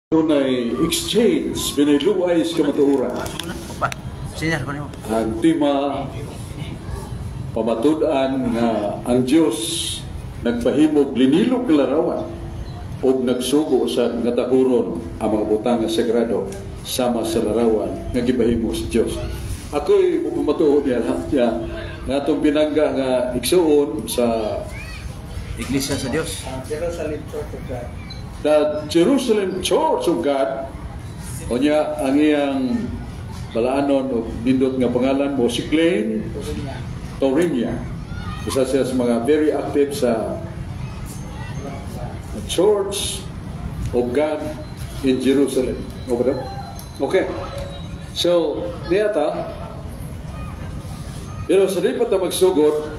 Dunay exchange biniluay sa kamatuoran. Ang tema pamatud-an nga ang Dios nagpahimog linilog larawan ug nagsugo sa ngatahuron ang mga butang nga sagrado sama sa larawan nga gipahimo sa Dios. Ako'y mapamatuod niya nga atong pinangga nga igsuon sa Iglesia sa Dios. the Jerusalem Church of God. O niya ang iyang balaanon o nindot nga pangalan mo si Klein Torinia. Isa siya sa mga very active sa Church of God in Jerusalem. Okay. So, niyata, pero sa di pa ta magsugot,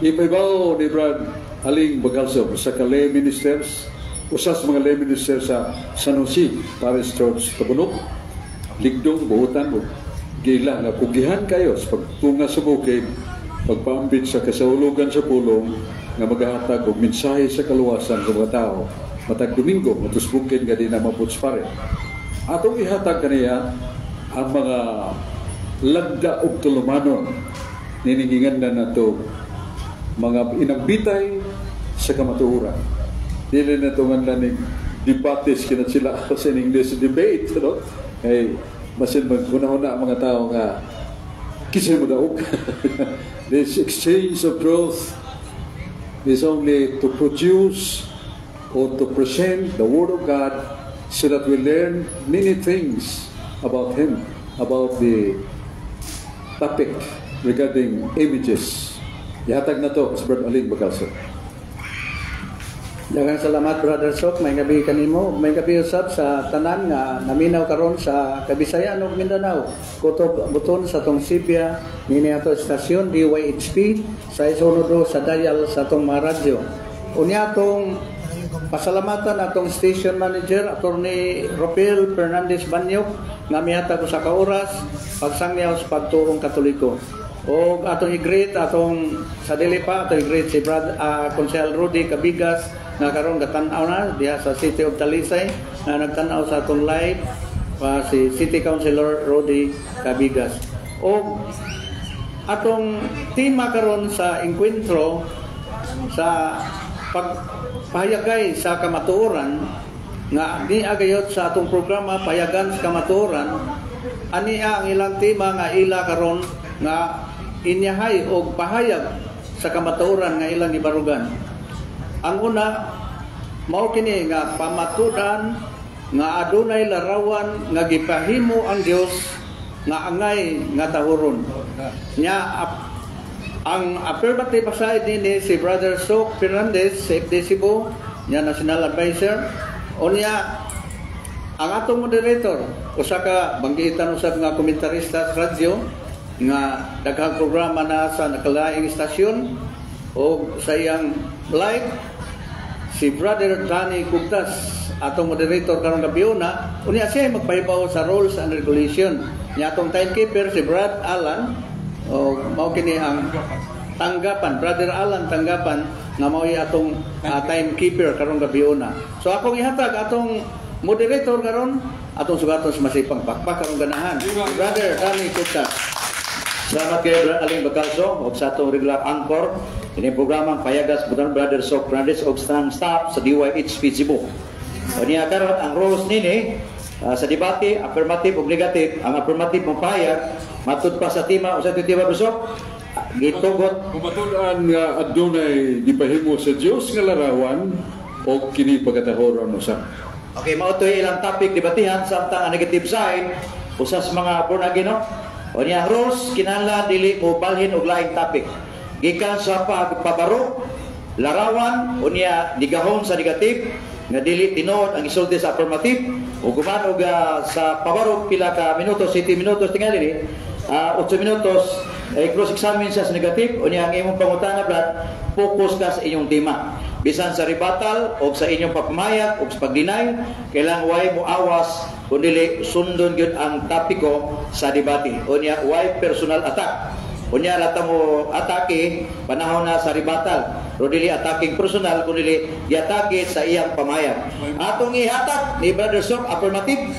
ipaibaw ni Brad Aling Bagalso sa lay ministers, usas mga lay ministers sa San Jose Parish Church Tabunok, ligdong buhutan mo, gila na pugihan kayo sa pagtunga sa bukid, pagpaambit sa kasaulugan sa pulong, nga maghahatag og mensahe sa kaluwasan sa mga tao, matag Domingo, matus bukid nga di na maputs pare. Atong ihatag kaniya ang mga lagda og tulumanon, niningingan na nato mga inagbitay sa kamatuoran. Dili na ito nga laning debates kinat sila sa English debate, no? Ay, masin magkuna-una mga tao nga kisay mo daog. This exchange of truth is only to produce or to present the Word of God so that we learn many things about Him, about the topic regarding images. Ihatag na to sa Brad Aling Bagalso. Daghang salamat Brother Sok, may gabi kanimo, may gabi usab sa tanan nga naminaw karon sa Kabisayan ug Mindanao. Kutob buton sa tong Sibya, nini ato estasyon DYHP sa isunod sa dial sa tong mga radyo. Unya atong pasalamatan atong station manager Attorney Ropel Fernandez Banyok nga mihatag sa kaoras pagsangyaw sa pagtuong Katoliko. O atong i-greet atong sa dili pa atong i-greet si Consel Rudy Cabigas nga karon gatan-aw na diha sa City of Talisay na nagtan-aw sa atong live si City Councilor Rudy Cabigas. O atong tema karon sa encuentro sa pagpahayagay sa kamatuoran nga ni agayot sa atong programa Payagan sa Kamatuoran, ani ang ilang tema nga ila karon nga inyahay o pahayag sa kamatuoran nga ilang ibarugan. Ang una, mao kini nga pamatudan nga adunay larawan nga gipahimo ang Dios nga angay nga tahuron. Nya ang affirmative side ni si Brother Sok Fernandez sa FD Cebu, nya National Advisor. Unya ang atong moderator, usa ka banggitan usab nga komentarista sa radyo nga daghang programa na sa nakalaing istasyon o sa iyang live, si Brother Danny Cugtas, atong moderator karong gabi na. Unya siya magpahibaw sa rules and regulation. Nya atong timekeeper si Brad Alan, o mao kini ang tanggapan, Brother Alan tanggapan nga mao atong timekeeper karong gabi na. So akong ihatag atong moderator karon atong sugaton sa masipang pakpak karong ganahan, Brother Danny Cugtas. Salamat kay Aling Bagalso o sa atong regular anchor ini programang Payagas butan Brother Sok Fernandez og staff sa DYHP Cebu. O niya karon ang rules nini sa debate affirmative ug negative. Ang affirmative mapayag matud pa sa tema o sa tema Sok gitugot Pamatud-an nga adunay gipahimo sa Dios nga larawan o kini pagkatahoron usab. Okay, mao to ilang topic debatehan samtang ang negative side usas mga born again, no? O niya rules kinahanglan dili mo balhin og laing topic. Gikan sa pagpabaro, larawan o niya digahon sa negative nga dili tinuod ang isulti sa affirmative o guman og sa pabaro pila ka minutos, 7 minutos tingali 8 minutos cross examine sa negative o niya ang imong pangutana brad, focus ka sa inyong tema. Bisan sa rebuttal o sa inyong pagpamayag o sa pag-deny, kailangan way mo awas kundi sundon gyud ang topiko sa debate. O niya way personal attack. Unya lata mo atake panahon na sa ribatal. Pero dili ataking personal kundi giatake sa iyang pamayag. Atong ihatag ni Brother Sok affirmative.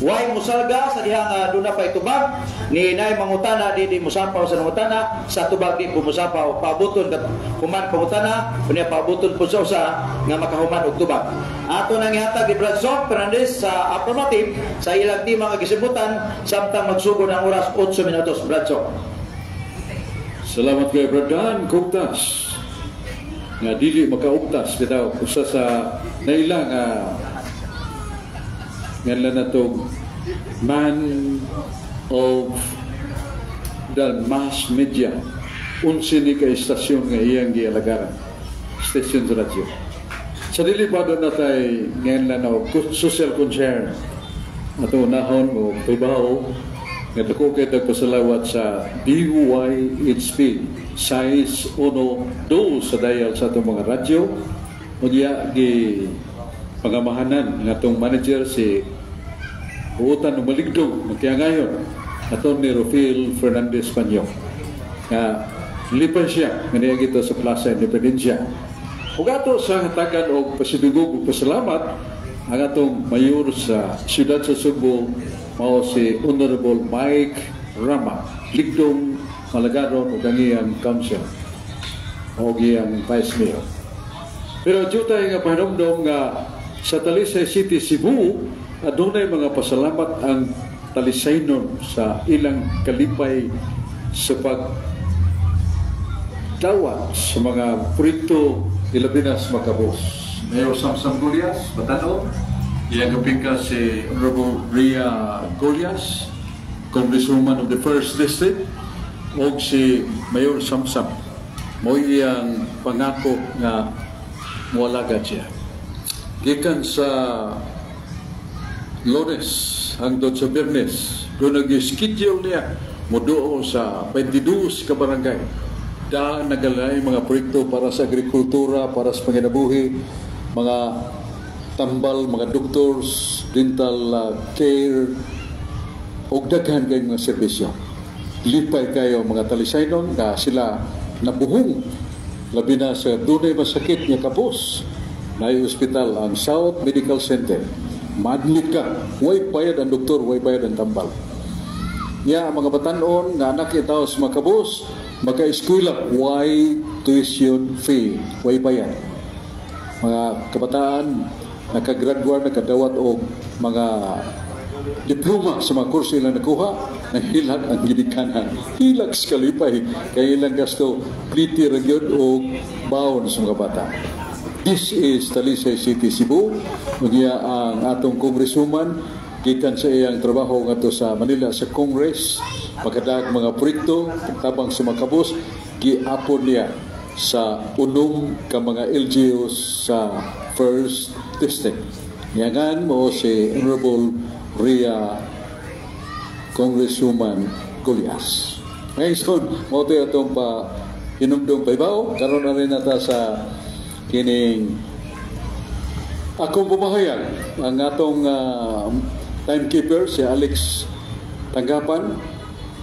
Why musalga sa dihang duna pa itubag ni nay mangutana di musapaw sa mangutana sa tubag di pumusapaw paabuton kat kuman pangutana unya paabuton po sa nga makahuman og tubag. Ato nang ihatag ni Brother Sok Fernandez sa affirmative sa ilang di mga gisibutan samtang magsugod ang oras 8 minutos. Brother Sok. Salamat kay Bradan Kugtas. Nga dili makaugtas bitaw usa sa naila nga ngalan na to man of the mass media. Unsi ni ka istasyon nga iyang gialagaran. Station sa radyo. Sa dili pa doon na tayo ngayon na social concern ato unahon o pibaw nga dako kay nagpasalawat sa DYHP size 1-2 sa dial sa itong mga radyo unya gi pangamahanan ng atong manager si Buutan ng Maligdong kaya ngayon atong ni Rufil Fernandez Panyo nga lipan siya nga niya gito sa Plaza Independencia ug ato sa hatagan og pasidugog ug pasalamat ang atong mayor sa siyudad sa Subo mao si Honorable Mike Rama Ligdong Malagaron ug ang iyang council o iyang vice mayor. Pero jutay nga pahinomdom nga sa Talisay City, Cebu adunay mga pasalamat ang Talisaynon sa ilang kalipay sa pagdawat sa mga proyekto ilabinas makabos. Mayor Samsam Golias, Batano, iyang kapika si Honorable Ria Golias, Congresswoman of the 1st District, o si Mayor Samsam. Mo iyang pangako nga mualaga siya. Gikan sa Lunes hangtod sa Biyernes, doon nag-schedule niya muduo sa 22 ka barangay. Daan nagalay mga proyekto para sa agrikultura, para sa panginabuhi, mga tambal, mga doctors, dental care, o daghan kayong mga serbisyo. Lipay kayo mga Talisaynon na sila nabuhong labi na sa dunay masakit niya kapos na ospital ang South Medical Center. Madlit ka, way bayad ang doktor, way bayad ang tambal. Mga batanon nga anak itaw sa mga kabos, maka-eskwela, way tuition fee, way bayad. Mga kabataan, nakagraduar, nakadawat o mga diploma sa mga kurso ilang nakuha, nahilag ang ginikanan. Hilag sa kalipay, kaya ilang gasto, pliti ragyod o baon sa mga bata. This is Talisay City, Cebu. Unya ang atong congresswoman, gikan sa iyang trabaho nga to sa Manila sa Congress, magkadag mga proyekto, tabang sa makabos, giapon niya sa unong ka mga LGUs sa 1st District. Yangan mo si Honorable Ria Congresswoman Golias. Ngayon, mo ito itong inumdong paibaw. Karoon na rin nata sa kining akong bumahayan. Ang atong timekeeper, si Alex Tanggapan,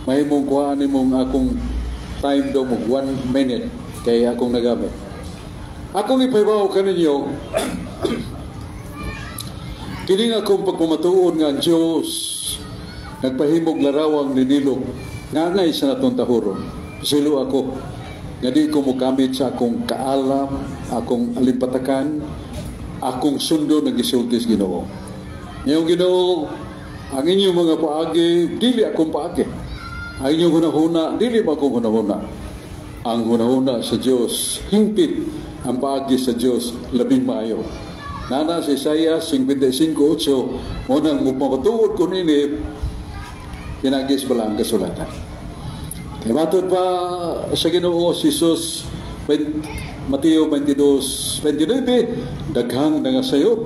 may mong kuhaan mong akong time daw mo 1 minute kaya akong nagamit. Akong ipaibaw kaninyo kining akong pagpamatuon nga ang Diyos nagpahimog larawang ninilog ngangay sa natong tahuron. Silo ako nga di ko mukamit sa akong kaalam, akong alimpatakan, akong sundo na gisultis Ginoo. Ngayong Ginoo, ang inyong mga paagi, dili akong paagi. Ang inyong hunahuna, dili ba akong hunahuna. Ang hunahuna sa Diyos, hingpit ang paagi sa Diyos, labing maayo. Nana si Isaiah 55:8, munang mupapatuod ko nini, pinagis bala ang kasulatan. Kaya matod pa sa Ginoo si Jesus, Mateo 22:29, daghang nangasayo,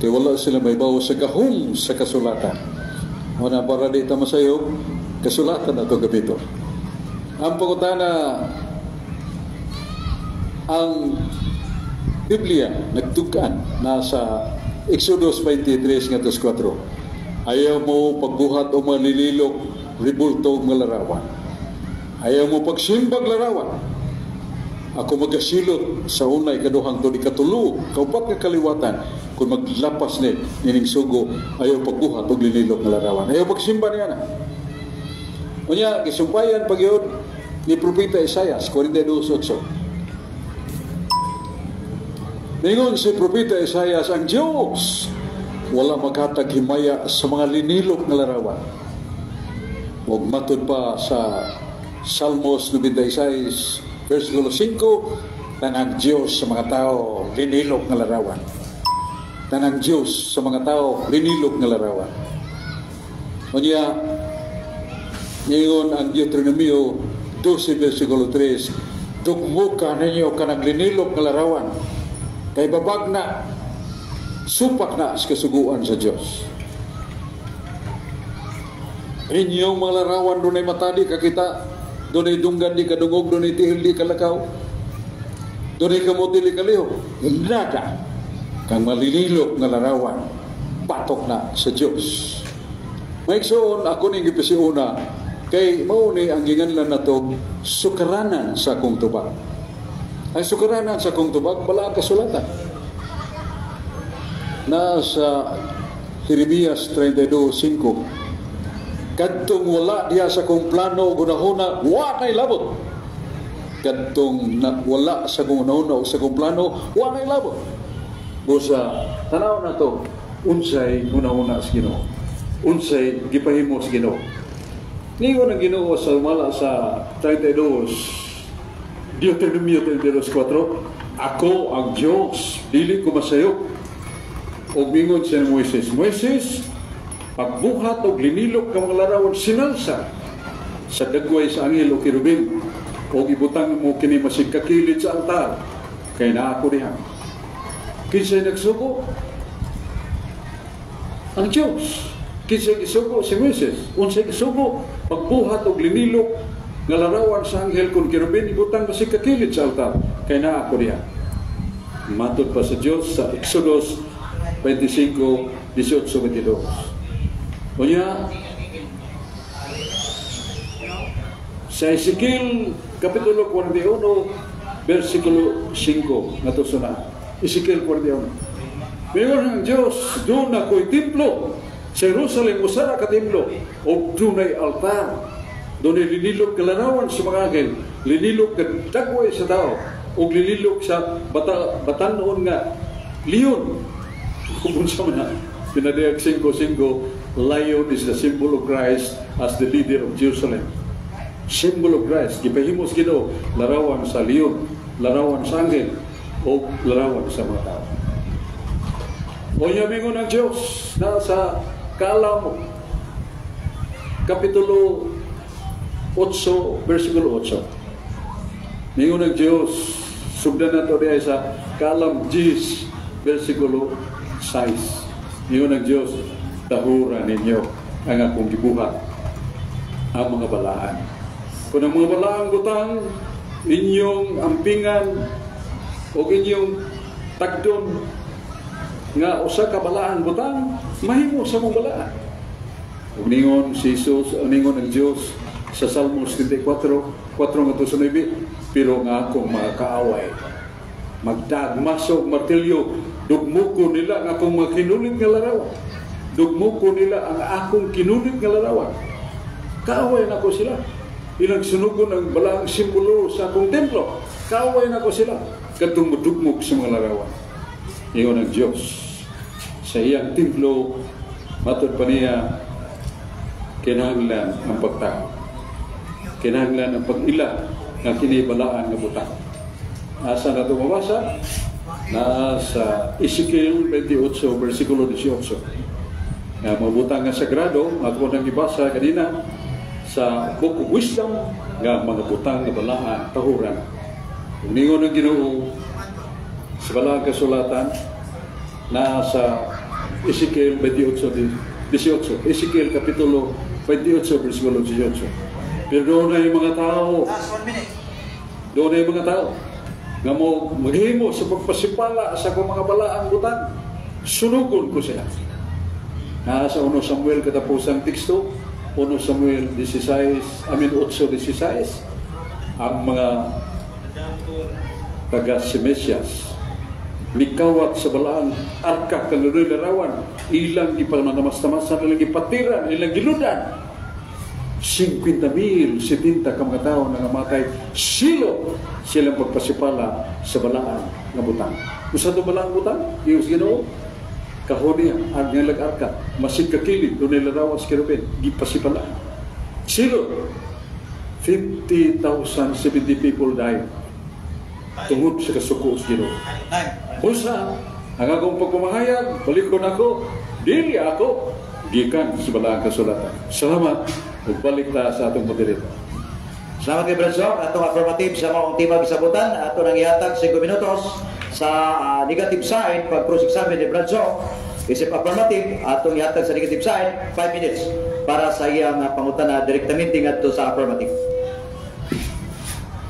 kaya wala sila may bawa sa gahong sa kasulatan. Muna para di tama sayo, kasulatan na ito gabito. Ang pagkutana, ang Biblia nagtugan nasa Exodus 23:4. Ayaw mo pagbuhat o malililok ribulto ng larawan. ayaw mo pagsimbag larawan, ako magasilot sa unay, kaduhang to, ikatulo, kaupat ka kaliwatan, kung maglapas ni nining sugo, ayaw pagbuhat o linilok na larawan. Ayaw pagsimba niya na. Unya, kisumpayan pag yun ni Propeta Isaias, 42:8. Ningon si Propeta Isaias, ang Diyos wala maghatag himaya sa mga linilok na larawan. Huwag matod pa sa Salmos 96, versikulo 5, tanang Diyos sa mga tao, linilok na larawan. Tanang Diyos sa mga tao, linilok na larawan. Unya, ngayon ang Deuteronomio 12, versikulo 3, dugmuka ninyo kanang linilok na larawan, kay babag na, supak na sa kasuguan sa Diyos. Inyong mga larawan, doon ay matadi kakita, doon ay dunggan di kadungog, doon ay tihil di kalakaw, doon ay kamuti di kaliho. Nada kang malinilok nga larawan, patok na sa Diyos. Maiksoon, ako ning gipisiuna, kay mauni ang ginganlan na to, sukaranan sa akong tubag. Ang sukaranan sa akong tubag, wala ang kasulatan. Nasa Jeremias 32:5, kadtong wala diya sa kong plano gunahuna, wa kay labot. Kadtong wala sa kong gunahuna o sa kong plano, wa kay labot. Busa, tanaw na to, unsay gunahuna sa Ginoo, unsay gipahimo sa Ginoo. Ningon ang Ginoo sa umala sa 32, Deuteronomio 32:4, ako ang Diyos, dili ko masayop. O mingon siya ni Moises, Moises, pagbuhat o linilok ka mga larawan sinalsa sa dagway sa angel o kirubing o ibutang mo kini masigkakilid sa altar kay naa ko diha. Kinsay nagsugo? Ang Diyos. Kinsay gisugo? Si Moises. Unsay gisugo? Pagbuhat o linilok nga larawan sa angel kung kirubing ibutang masigkakilid sa altar kay naa ko diha. Matod pa sa Diyos sa Exodus 25:18-22. Unya, sa Ezekiel Kapitulo 41, versikulo 5, nga to suna. Ezekiel 41. Mayroon ang Diyos, doon ako'y templo. Sa Jerusalem, usara ka templo. O doon ay altar. Doon ay linilog kalarawan sa mga angel. Linilog ka dagway sa tao. O linilog sa batanon nga liyon. Kung sa mga pinadayag 5:5, lion is the symbol of Christ as the leader of Jerusalem. Symbol of Christ. Gipahimos Ginoo, larawan sa liyon, larawan sa angel, o larawan sa mga tao. O yamingon ng Diyos na sa Kaalam, Kapitulo 8, versikulo 8. Mingon ng Diyos, sugdan na ito diya sa Kaalam 10, versikulo 6. Mingon ng Diyos, tahuran ninyo ang akong gibuhat, ang mga balaan. Kung ang mga balaang butang, inyong ampingan o inyong tagdon nga usa ka balaan butang, mahimo sa mong balaan. Ningon si Jesus, ningon ng Diyos sa Salmos 34:4-9, pero nga akong mga kaaway, magdagmasog martilyo, dugmuko nila ang akong mga kinulit nga larawan. Dugmuko nila ang akong kinulit nga larawan. Kaaway na ko sila. Pinagsunugon ang balaang simbolo sa akong templo. Kaaway na ko sila. Kadtong madugmok sa mga larawan. Iyon ang Diyos. Sa iyang templo, matod pa niya, kinahanglan ang pagtao. Kinahanglan ang pag-ila ng kinibalaan na butang. Asa na ito mabasa? Nasa Ezekiel 28, versikulo 18. Nga mabutang nga sagrado, ako nang ibasa kanina sa Book of Wisdom, nga mga butang na balaan, tahuran. Kung ningon ng Ginoo sa balang kasulatan, nasa Ezekiel 28:18. Ezekiel Kapitulo 28, versikulo 18. Pero doon ay mga tao, doon ay mga tao, nga mo maghimo sa pagpasipala sa kong mga balaang butang, sunugon ko sila. Nasa 1 Samuel katapusang teksto, 1 Samuel 16, 8:16, ang mga taga si Mesias mikawat sa balaan arka kaluloy larawan ilang ipalmanamastamasan ilang ipatiran ilang giludan 50,000 70 ka mga tao na namatay silo silang pagpasipala sa balaan nga butang usa to balaan butang iyos Ginoo kahoni ang nilag arka masid ka kilid dunay larawan sa kirubin gipasipala silo 50,000 70 people died tungod sa kasuko sa Ginoo. Busa, ang akong pagpamahayag, balikon ako, dili ako, gikan sa balaang kasulatan. Salamat, magbalik ta sa atong moderator. Salamat kay Brad Sok, atong affirmative sa maong tema bisabutan, ato nang ihatag 5 minutos sa negative side, pag cross-examine ni Brad Sok, isip affirmative, atong ihatag sa negative side, 5 minutes para sa iyang pangutana direktamente ngadto sa affirmative.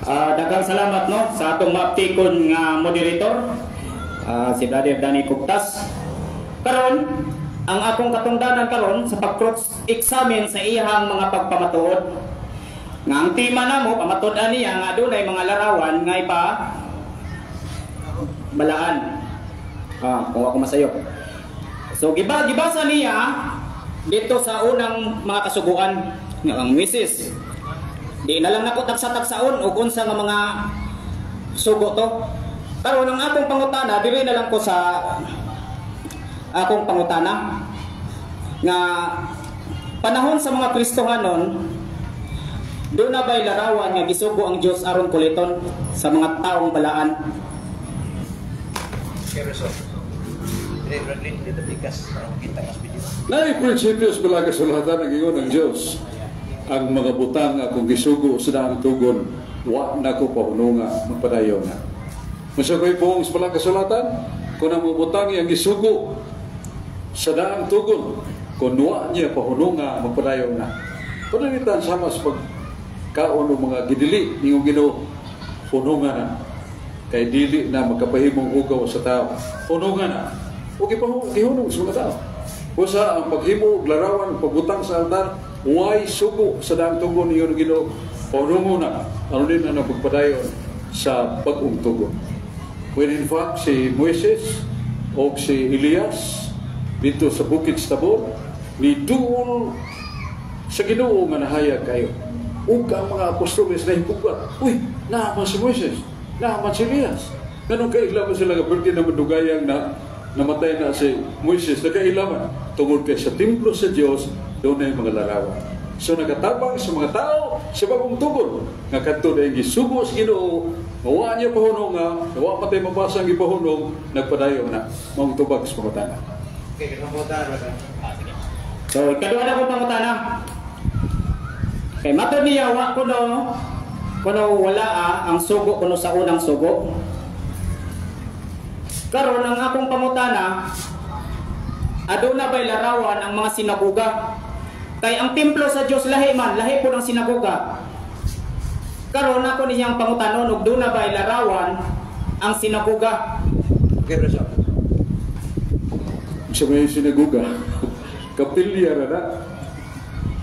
Daghang salamat no sa atong maaptikon nga moderator si Brother Danny Cuptas. Karon ang akong katungdanan karon sa pag-cross-examine sa iyang mga pagpamatuod nga ang tema namo pamatud-an niya nga adunay mga larawan nga ipa balaan. Kung ako masayop. So gibasa niya dito sa unang mga kasuguan nga ang misis. Di na lang nako tagsa-tagsaon o unsa nga mga sugo to. Karon ang akong pangutana dili na lang ko sa akong pangutana nga panahon sa mga Kristohanon doon na ba'y larawan nga gisugo ang Dios aron kuliton sa mga taong balaan. Naay prinsipyos bala kasulatan ang ingon ng Dios. Ang mga butang akong gisugo sa daang tugon, wa na ko pahununga, magpadayon na. Masakoy pong sa palang kasulatan, kung ang mga butang ang gisugo sa daang tugon, kung wa niya pahununga, magpadayon na. Pananitan sama sa pagkaon ng mga gidili, ngayong Ginoo, hununga na. Kay dili na magkapahimong ugaw sa tao. Hununga na. Huwag ihunong sa mga tao. Usa ang paghimo, larawan, pagbutang sa altar, way sugo sa daang tugon niyo ng Ginoo. Paunungo na, ano din ang pagpadayon sa pag-ung tugon. When in fact, si Moises o si Elias dito sa bukid sa Tabor, ni duol sa Ginoo nga nahayag kayo. Ug ang mga apostoles na hipugat, uy, naaman si Moises, naaman si Elias. Ganun kailaman sila nga perti na madugayang na namatay na si Moises, nagkailaman tungod kay sa templo sa Dios doon ay mga larawan. So nagatabang sa mga tao sa bagong tugon nga kadto dayong gisugo sa Ginoo, mawa niya pahunong nga, nawa patay mabasa ang ipahunong, nagpadayon na maong tubag sa pangutana. Okay, pangutana ba? So ikaduha na kong pangutana. Kay matod niya wa kuno wala ang sugo kuno sa unang sugo. Karon ang akong pangutana, aduna ba'y larawan ang mga sinagoga? Kay ang templo sa Dios lahi man, lahi po ng sinagoga. Karon ako niyang pangutanon ug duna ba'y larawan ang sinagoga? Okay, Brad Sok. Sa may sinagoga, kapilya na.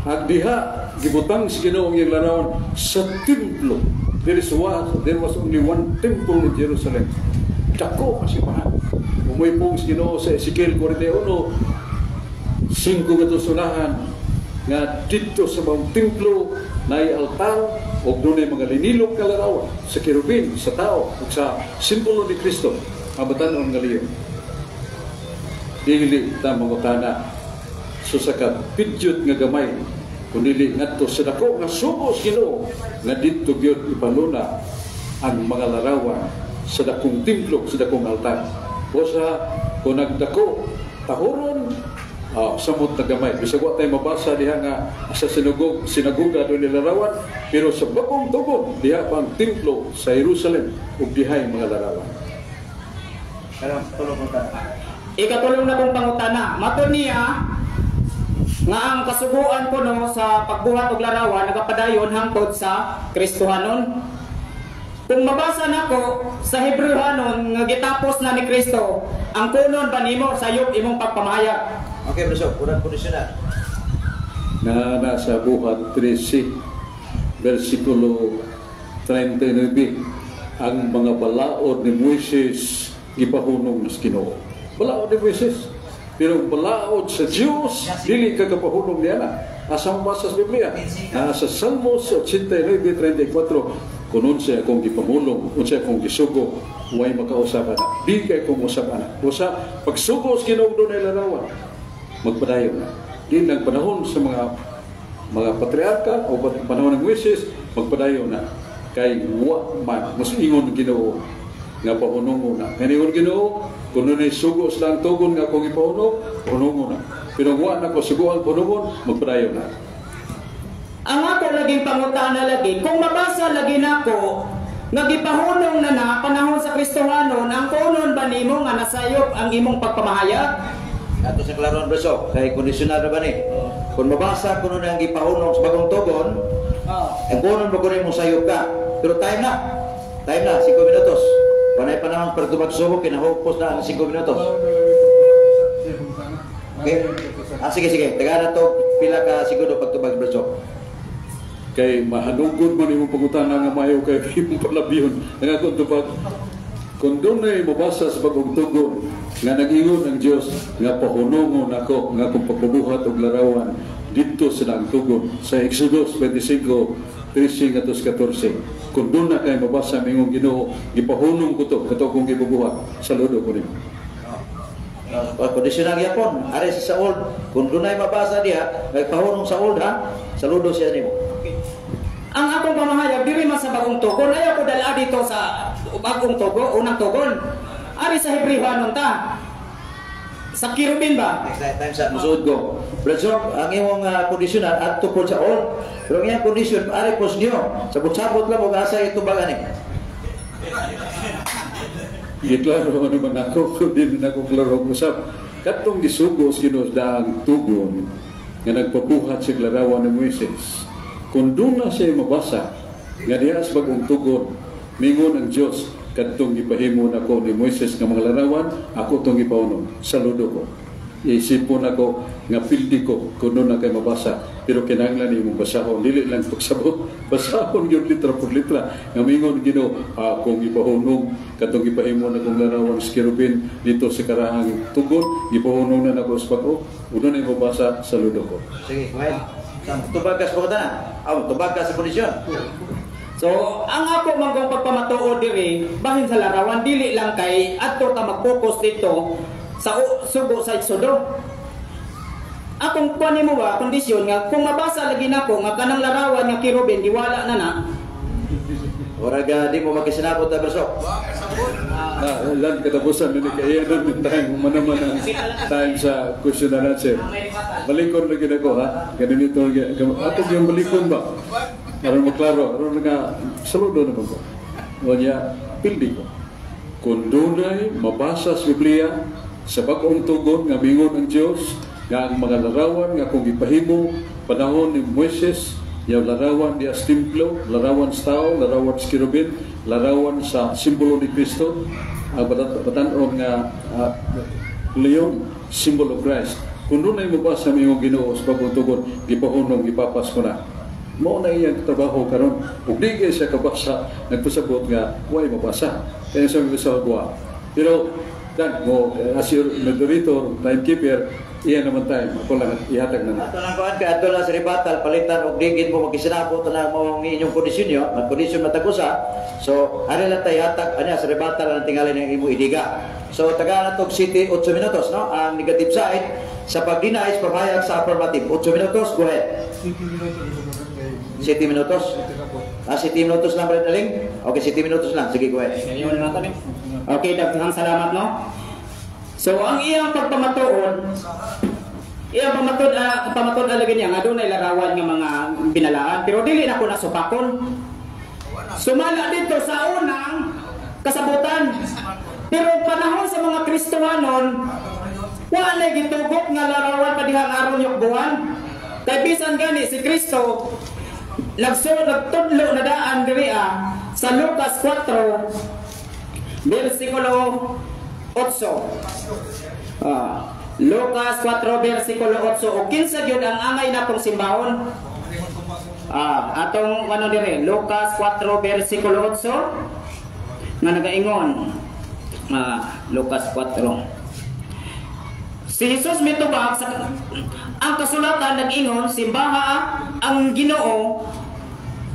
At diha, gibutang si Ginoo ang iyang larawan sa templo. There was only one temple in Jerusalem. Dako kasipahan. Umuy pong si Ginoo sa Ezekiel 41, 5 katusunahan nga dito sa mga templo na altar o doon ay mga linilog kalarawan sa kirubin, sa tao o sa simbolo ni Kristo ang batanon nga liyo. Dili ta mangutana so sa kapidyot nga gamay kundi ngadto sa dako nga sugo sa Ginoo nga dito gyud ipaluna ang mga larawan sa dakong templo, sa dakong altar. O sa kung nagdako tahuron samot na gamay. Bisag wa tayo mabasa diha nga sa sinagoga doon nilarawan, pero sa bagong tugon diha pa ang templo sa Jerusalem ug diha ang mga larawan. Ikatulong na kong pangutana. Matod niya nga ang kasuguan ko no sa pagbuhat og larawan nagapadayon hangtod sa Kristohanon. Kung mabasa nako sa Hebrehanon nga gitapos na ni Kristo, ang kunon ba nimo sayop imong pagpamahayag? Okay, Brad Sok, kurang kondisyonan. na nasa buhat 13 versikulo 39 ang mga balaod ni Moises gipahunong sa Ginoo. Balaod ni Moises, pero balaod sa Dios dili ka kapahunong niya na. Asa mo basa sa Biblia? Sa Salmos 89:34, kunon siya kung gipamulong, kung siya kung gisugo, huwag makausapan na. Di kay kung usapan na. Usa, pagsugo sa Ginoo doon ay larawan, magpadayon na. Di lang panahon sa mga patriarka o panahon ng Moises, magpadayon na. Kay wa man, mas ingon Ginoo nga pahunong na. Ngayon Ginoo, kung nun ay sugo sa tugon nga kung ipahunong, pahunong na. Pero wa na ko suguan pahunong, magpadayon na. Ang ako laging pangutana lagi, kung mabasa lagi nako, nagipahunong na panahon sa Kristohanon, ang kunon ba nimo nga nasayop ang imong pagpamahayag? Ato sa klaron beso, kay kondisyonal na ba ni? Kung mabasa kuno na ang gipahunong sa bagong tugon, ang kunon ba kuno imong sayop ka? Pero time na, 5 minutos. Panay panahon para tumagsubok, kinahupos na ang 5 minutos. Okay? Sige. Taga na to, pila ka siguro pagtubag beso. Kay mahanugod man imong pangutana nga mayo kay imong palabiyon nga kung tupag kung doon ay mabasa sa bagong tugon nga nag-ingon ang Dios nga pahunongon ako nga kung pagbubuhat og larawan dito sa nang tugon sa Exodus 25:13-14 kung doon na kay mabasa mingong Ginoo gipahunong ko to kato kung gibubuhat saludo ko nimo. Kondisyonal yapon ari sa Saul kung doon ay mabasa diha nagpahunong sa Saul ha saludo siya nimo. Ang akong pamahayag, dili man sa bagong tugon, ayaw ko dala dito sa bagong tugon, unang tugon. Ari sa Hebrewanon ta. Sa Kirubin ba? Next time sa musud ko. Brother, ang imong kondisyonan at tupod sa all. Pero ang iyang kondisyon, ari pos niyo. Sabot-sabot lang og asa ito ba gani? Giklaro naman ako, din na ko klaro usap. Katong gisugos ginosdaang tugon nga nagpabuhat sa larawan ni Moises. Kung doon na siya mabasa, nga diya sa bagong tugon, mingon ang Diyos, katong ipahimo na ko ni Moises nga mga larawan, ako itong ipaunon, saludo ko. Iisipon ako, nga pildi ko, kung doon na kayo mabasa. Pero kinanglan ni mong basahon, dili lang pagsabot, basahon yung litra por litra. Nga mingon Ginoo, akong ipahunong, katong ipahimo na kong larawan sa Kirubin, dito sa karahang tugon, ipahunong na ako sa pag-o, una na yung mabasa, saludo ko. Sige, kumain. Tubag ka sa pagkatana. Tubag ka sa kondisyon. So, ang ako manggong pagpamatuod diri, bahin sa larawan, dili lang kay adto ta mag-focus dito sa sugo sa Exodo. Akong kunin mo ba, kondisyon nga, kung mabasa lagi nako nga kanang larawan nga Kirubin, diwala na na. Oraga, di mo magkisinabot na beso. Lan katapusan ni kaya doon time manaman ang time sa question na natin. Balikon lagi na ko ha. Ganito ato yung balikon ba? Aron maklaro, aron nga saludo naman ko. Wanya pildi ko. Kung dunay mabasa sa Biblia sa bagong tugon nga mingon ang Dios nga ang mga larawan nga kung ipahimo panahon ni Moises, yung larawan di as templo, larawan sa tao, larawan sa Kirubin, larawan sa simbolo ni Kristo, batanon nga leon, symbol of Christ. Kung doon ay mabasa mo yung Ginoo sa bagong tugon, gipahunong, gipapas ko na. Mao na iyang trabaho karon. Ug di kay siya kabasa, nagpasabot nga way mabasa. Kaya sa mga sa pero dan mo as your moderator, timekeeper, iyan naman tayo. Ako lang ihatag na. Ato lang kuan ka ato lang sa ribatal palitan og digid mo magkisinabot na mo ang inyong kondisyon niyo, ang kondisyon matagusa. So, ano lang tayo hatag anya sa ribatal ang tingali ng imo idiga. So, taga na tog city 8 minutos, no? Ang negative side sa pag-deny pamahayag sa affirmative 8 minutos, go ahead. 7 minutos. 7 minutos lang rin aling? Okay, 7 minutos lang. Sige, go ahead. Okay, daghang salamat, no? So, ang iyang pagpamatuod, pamatuod alagin niya nga doon ay larawan ng mga binalaan, pero dili na ko nasupakon. Sumala dito sa unang kasabutan. Pero panahon sa mga Kristohanon, wala gitugok nga larawan pa dihang aron yung buwan. Kay bisan gani si Kristo nagtudlo na daan diri sa Lucas 4 versikulo 8. Lucas 4 versikulo 8 ug kinsa gyud ang angay natong simbahon? Atong ano dire, Lucas 4 versikulo 8 nga nagaingon. Lucas 4. Si Jesus mitubag sa ang kasulatan nag-ingon, simbaha ang Ginoo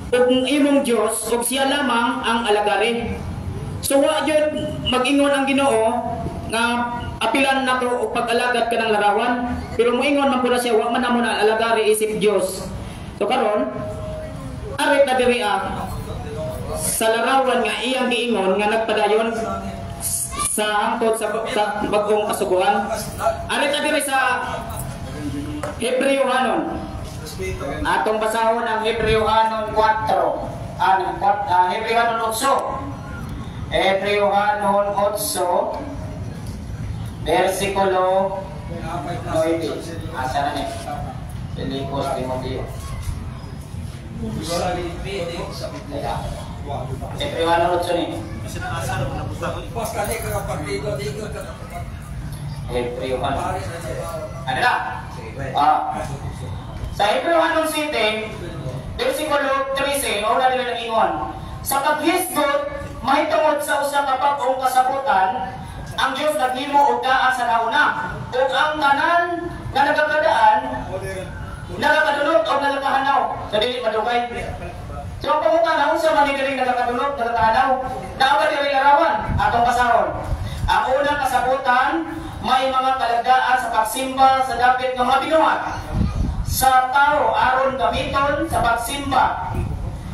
ug imong Dios ug siya lamang ang alagari. So wa gyud mag-ingon ang Ginoo nga apilan nato og pag-alagad kanang larawan, pero moingon man pud siya wa man namo na alagari isip Dios. So karon arit na diri sa larawan nga iyang giingon nga nagpadayon sa hangtod sa bagong kasuguan. Arit na diri sa Hebrewhanon. Atong basahon ang Hebrewhanon 4. Hebrewhanon 8. Hebrewhanon 8 versikulo 9. Asa na ni? Filipos Timoteo. Hebrewhanon 8 ni. Hebrewhanon. Ano na? Sa Hebrewhanon 7, versikulo 13, ora nila nag-ingon. Sa paghisgot, mahitungod sa usa ka bag-ong kasabutan, ang Dios naghimo og daan sa nauna, ug ang tanan nga nagakadaan, nakakadulot o nakakahanaw sa dili madugay. So ang pangutana, unsa man ni diri nakakadulot, nakakahanaw? Naaba diri larawan atong basahon. Ang unang kasabutan, may mga kalagdaan sa pagsimba sa dapit nga mga binuhat sa tao aron gamiton sa pagsimba.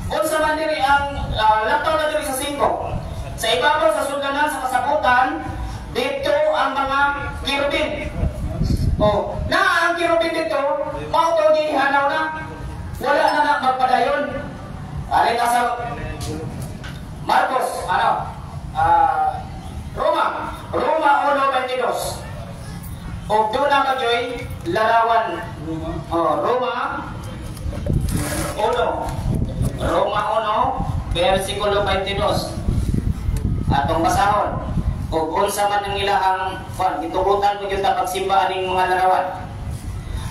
Unsa man diri ang lataw na diri sa 5. Sa ibabaw sa sugdanan sa kasabutan, dito ang mga kirubin. Na ang kirubin dito, mauto gihanaw na. Wala na magpadayon. Alin sa Marcos, Roma 1:22. O doon na kajoy larawan. Roma 1, versikulo 22. Atong basahon. O unsa man ang ilahang gitugutan mo gyud ta pagsimba aning mga larawan.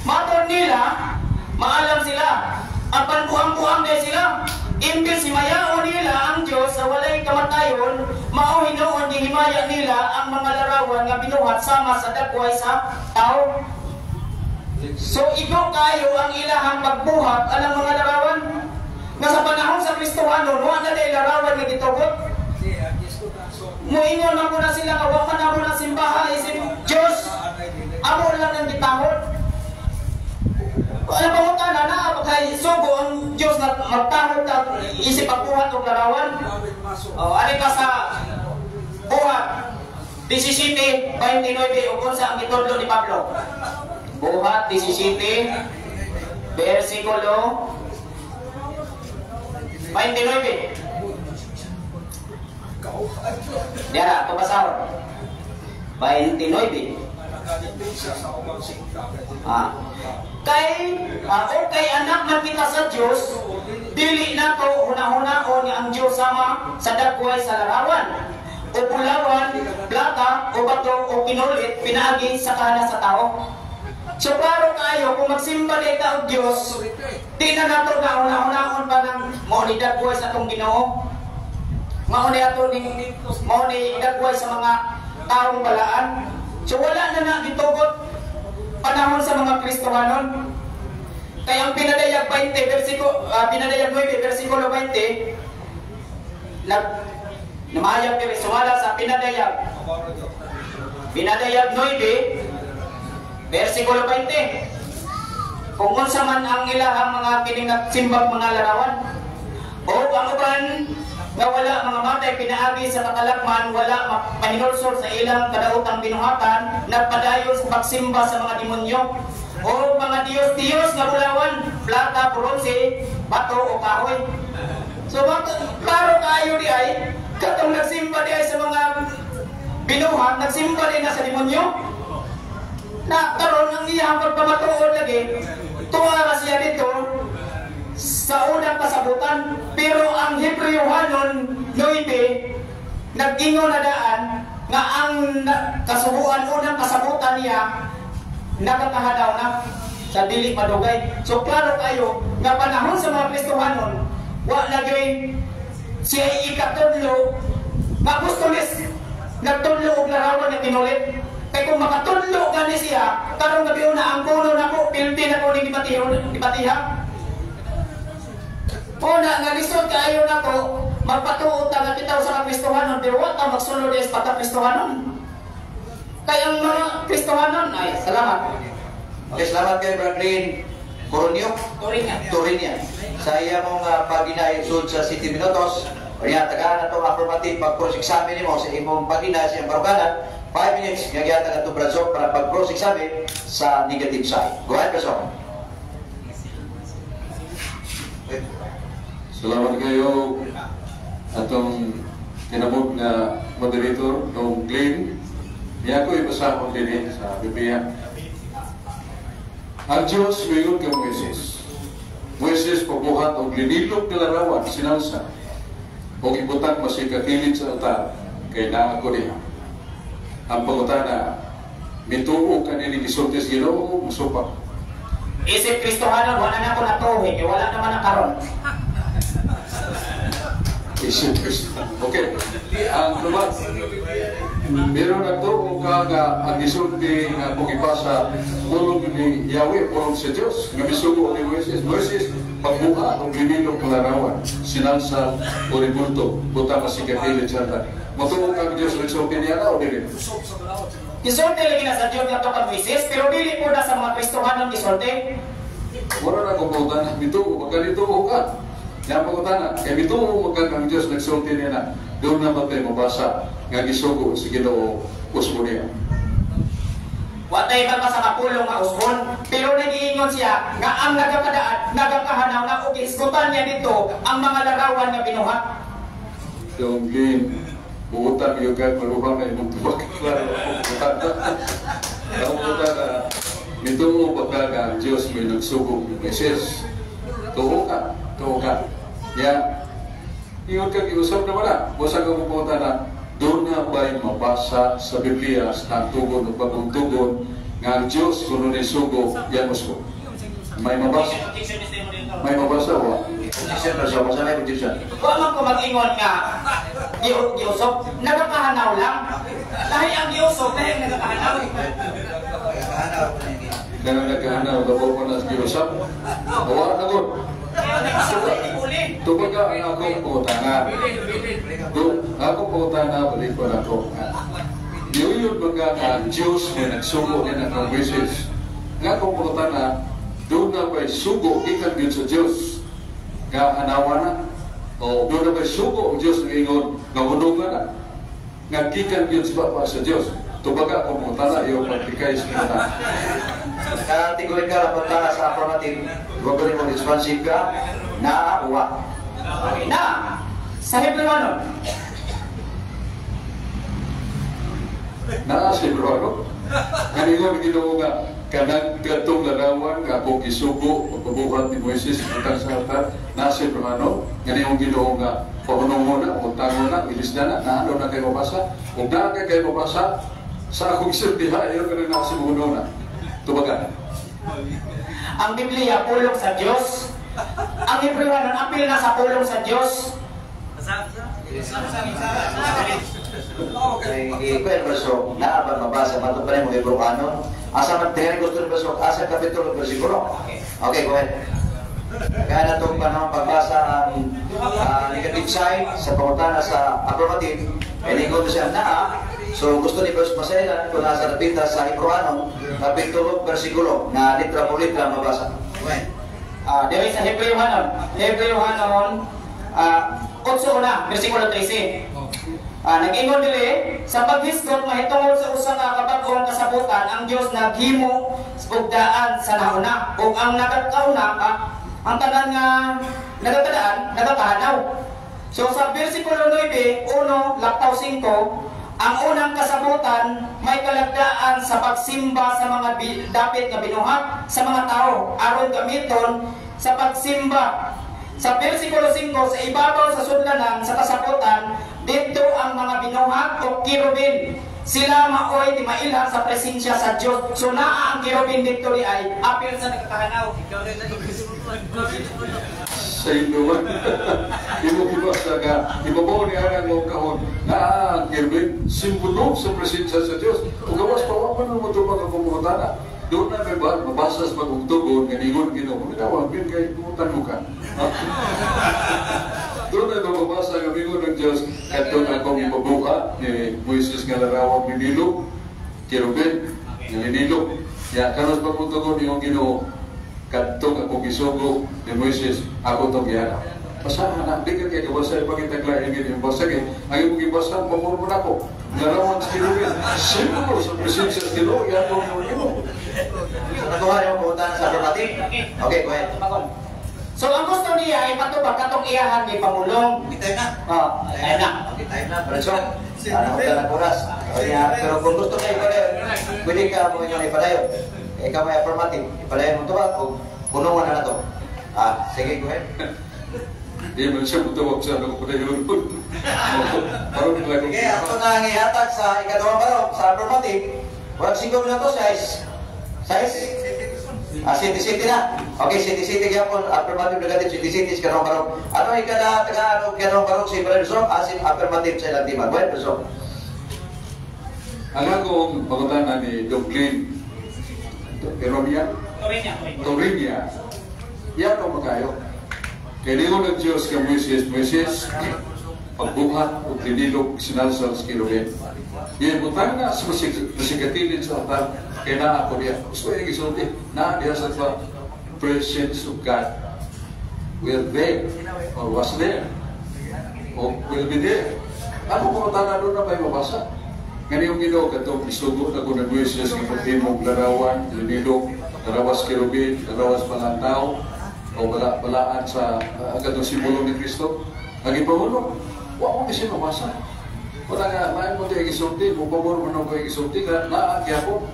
Maton nila, maalam sila, ang panbuang-buang day sila. Imbis himayaon nila ang Dios sa walay kamatayon, mao hinuon gihimaya nila ang mga larawan nga binuhat sama sa dagway sa tao. So igo kayo ang ilahang pagbuhat anang mga larawan. Nga sa panahon sa Kristohanon, wa na day larawan nga gitugot. Muingon na muna sila nga wa man na muna simbahan isip Diyos. Amo lang ang gitahod. Ano ba utana na kay sugo ang Diyos na magtahod ta isip pagbuhat og larawan. Ani ka sa buhat 17:29 ug unsa ang gitudlo ni Pablo. Buhat 17 versikulo 29. Diara, ito basahon. 29. Kay anak man kita sa Diyos, dili na to hunahunahon nga ang Diyos sama sa dagway sa larawan, o pulawan, plata, o bato, o pinulit, pinaagi sa kana sa tao. So klaro kayo, kung magsimba di ka og Diyos, di na nato na hunahunahon pa ng mo ni dagway sa itong Ginoo. Mauni ato ni mauni dagway sa mga taong balaan. So wala na gitugot panahon sa mga Kristohanon. Kaya ang pinadayag 20 pinadayag 9 versikulo 20 namayag diri sumala sa pinadayag 9 versikulo 20. Kung unsa man ang ilahang mga kinigsimbang mga larawan o ang uban nga wala mga matay pinaagi sa katalakman, wala pahinulsol sa ilang kadaotang binuhatan, nagpadayon sa pagsimba sa mga demonyo o mga Diyos nga bulawan, plata, bronze, bato o kahoy. So klaro kayo di ay katong nagsimba di ay sa mga binuhat, nagsimba di na sa demonyo. Na karon ang iyang pagpamatuod lagi, tuwa ra siya dito sa unang kasabutan, pero ang Hebrewhanon 9 nag-ingon na daan nga ang kasubuan unang kasabutan niya nagakahadaw na sa dili madugay. So klaro kayo nga panahon sa mga Kristohanon, wa lagay siya ikatudlo nga apostoles nagtudlo og larawan nga tinulit. Kay kung makatudlo gani siya, karon gabi na ang kuno nako, pildi na ko ning dibatiha. Una nga lisod kaayo nako, magpatuod ta nga kita sa Kristohanon, pero wa ta magsulod is pagka-Kristohanon. Kay ang mga Kristohanon ay salamat. Okay, salamat kay Brandlin Coronio. Torinia. Sa iya mong paginaisod sa City Minutos, kaya tagaan na itong affirmative pag-cross-examine mo sa imong pagina sa iyong baruganan, 5 minutes, nagyata na itong Brazok para pag-cross-examine sa negative side. Go ahead, Brazok. Salamat kayo atong kinabog na moderator ng Glenn. Niya ko ibasa ko din sa Biblia. Ang Diyos mayon kay Moises. Moises pagbuhat og linilog na larawan sinalsa. O ibutan masikakilid sa altar kay naa ko diha. Ang pangutana, mituo ka nini gisultis Ginoo musupak. Isip Kristohanon, wala na ko natuhin, wala naman na karon. Isip Kristo. Okay. Ang lumat, meron na to kung ang gisulti nga pagipasa pulong ni Yahweh, pulong sa Diyos. Nga misugo ni Moises. Moises, pagbuha ang linilog ng larawan, sinalsa o ribulto, buta masikatilit sa altar. Matuong kang Diyos nagsulti niya na o dili? Gisulti lagi na sa Diyos nga kang Moises, pero dili po na sa mga Kristohanon gisulti. Wala na kung pautan, mituo, magkalito ka. Yang pangutana, kaya mituo magkang Diyos nagsulti niya na, doon na matay mabasa, nga gisugo sa Ginoo usmo niya. Watay ka pa sa kapulong nga usbon, pero nagiingon siya nga ang nagakahanaw na o iskutan niya dito ang mga larawan nga binuhat. Yung Glenn, buutan yung kahit maluhang na imong tubag. Ang buutan na, mituo magkang Diyos may nagsugo ni Moises. Tuo ka. Ya, ingon ka giusap na wala. Busa ka pupunta na, doon nga ba'y mabasa sa Biblia sa tugon o bagong tugon nga ang Diyos kuno ni sugo yan mo. May mabasa? May mabasa ba? Objection, Brazok. Masa may objection? Huwag man ko mag-ingon nga giusop, nagakahanaw lang. Dahil ang giusop, dahil nagakahanaw. Kaya nagkahanaw, labo ko na giusap. Bawa na ko. Tupag ka ang akong pangutana. Akong pangutana, balik ko na ko. Yuyod mga nga Diyos na nagsugo niya ng Moises. Nga akong pangutana, doon na ba'y sugo ikan yun sa Diyos? Nga anawa na? O doon na ba'y sugo ang Diyos ng ingon nga hunungan na? Nga gikan yun sa Bapa sa Diyos? Tupag ka akong pangutana, iyong maglikay sa kita. Tigurin ka lang punta sa affirmative, gagawin mo responsive ka, naawa. Okay na! Sa Hebrewanon, Naasay bro ako. Kanina Ginoo nga kanang katong larawan nga akong isugo pagpabuhat ni Moises utang sa altar. Naasay bro ano. Kanina Ginoo nga pahunong mo na, utang mo na, ilis na na, ano na kayo mabasa. Kung na kayo mabasa, sa akong isultiha, ayaw ka na nasa muno na. Tubagan. ang Biblia pulong sa Diyos. Ang Hebrewanon, apil na sa pulong sa Diyos. Ikuya Brazok, naabang mabasa, matuparin mo Hebrewanon. Asa man tingin gusto ni Brazok, asa kapitulo, versikulo. Okay, go ahead. Kaya na itong panahon pagbasa ang negative side sa pangutana sa affirmative, iningon siya na. So gusto ni Bros Masela kung nasa napita sa Hebrewanon, kapitulo, versikulo, na litra po litra mabasa. Dili sa Hebrewanon 8:1, versikulo 13. Nag-ingon dili sa paghisgot mahitungod sa usa ka kabag-ong kasabutan ang Dios naghimo og daan sa nauna ug ang nagakauna ang tanan nga nagakadaan nagakahanaw. So sa versikulo 9, 1 laktaw 5, ang unang kasabutan may kalagdaan sa pagsimba sa mga dapit nga binuhat sa mga tao aron gamiton sa pagsimba. Sa versikulo 5, sa ibabaw sa sudlanan sa kasabutan dito ang mga binuhat o kirubin sila maoy di mailang sa presensya sa Dios. So naa ang kirubin dito ay apil sa nagkakahanaw. Sa Hinduan. Ibo-ibasa ka. Ibabaw ni Arang mo kahon. Na ang kirubin, simbolo sa presensya sa Diyos. Kung gawas pa, wala mo ito pagkakumutana. Doon na may mabasas magugtugon, ganingon, ginoon. Nagawagin kayo, kumutan mo ka. Doon na mabasa kami ko ng Diyos. At doon akong ibabuka ni Moises nga larawang ni Nilo. Kirubin, ni Nilo. Ya, kanos pagugtugon yung ginoo. Katong akong isugo ni Moises, ako itong gihana. Basahan na, di ka kayo basa yung pagkitaglayan yung basa kayo. Ang imong ibasa, pamurman ako. Narawan sa Kirubin. Simbolo sa presensya sa Ginoo, yan po yung ginoo. So, nakuha niyo pumunta sa affirmative? Okay, go ahead. So ang gusto niya ay matubag katong iyahan ni Pangulong. Kita na. Ayun na. Kita na. So, ano ka na kuras? Pero kung gusto kayo pwede ka mo yung ipadayon. Ikaw may affirmative. Ipadayon mo ito ba? Kung punungan na to. Sige, go ahead. Di man siya mutawag sa ano ko na yun. Parang nila kong... Okay, ato na ang ihatag sa ikadawang barok sa affirmative. Walang 5 minutos, size? City na. Okay, city kaya po, affirmative negative, city ikadawang barok. Ano ikadawang barok sa Ibrahim Resort? Asin affirmative sa ilang timan. Go ahead, Resort. Ang akong pagkutanan ni Dublin, Torinia, yan ang magayo. Kailangan ng Diyos kay Moises, pagbuhat o tinilog sinalsal sa Kirubin. Yan, butang na sa masikatilin sa atar, kaya na ako niya. Gusto yung isulti, na diya sa presence of God. We're there, or was there, or will be there. Ano pumunta na doon na may mabasa? Ngayon ginoo katong isugo na kung nag-Moises ng pagtimog larawan, tinilog, larawas Kirubin, larawas Pangantaw, o balaan sa agatong simbolo ni Kristo. Lagi pahulog, huwag mo kasi mabasa. Wala nga, maayong mo tayo isulti, mupabor mo nang kayo isulti, naagya po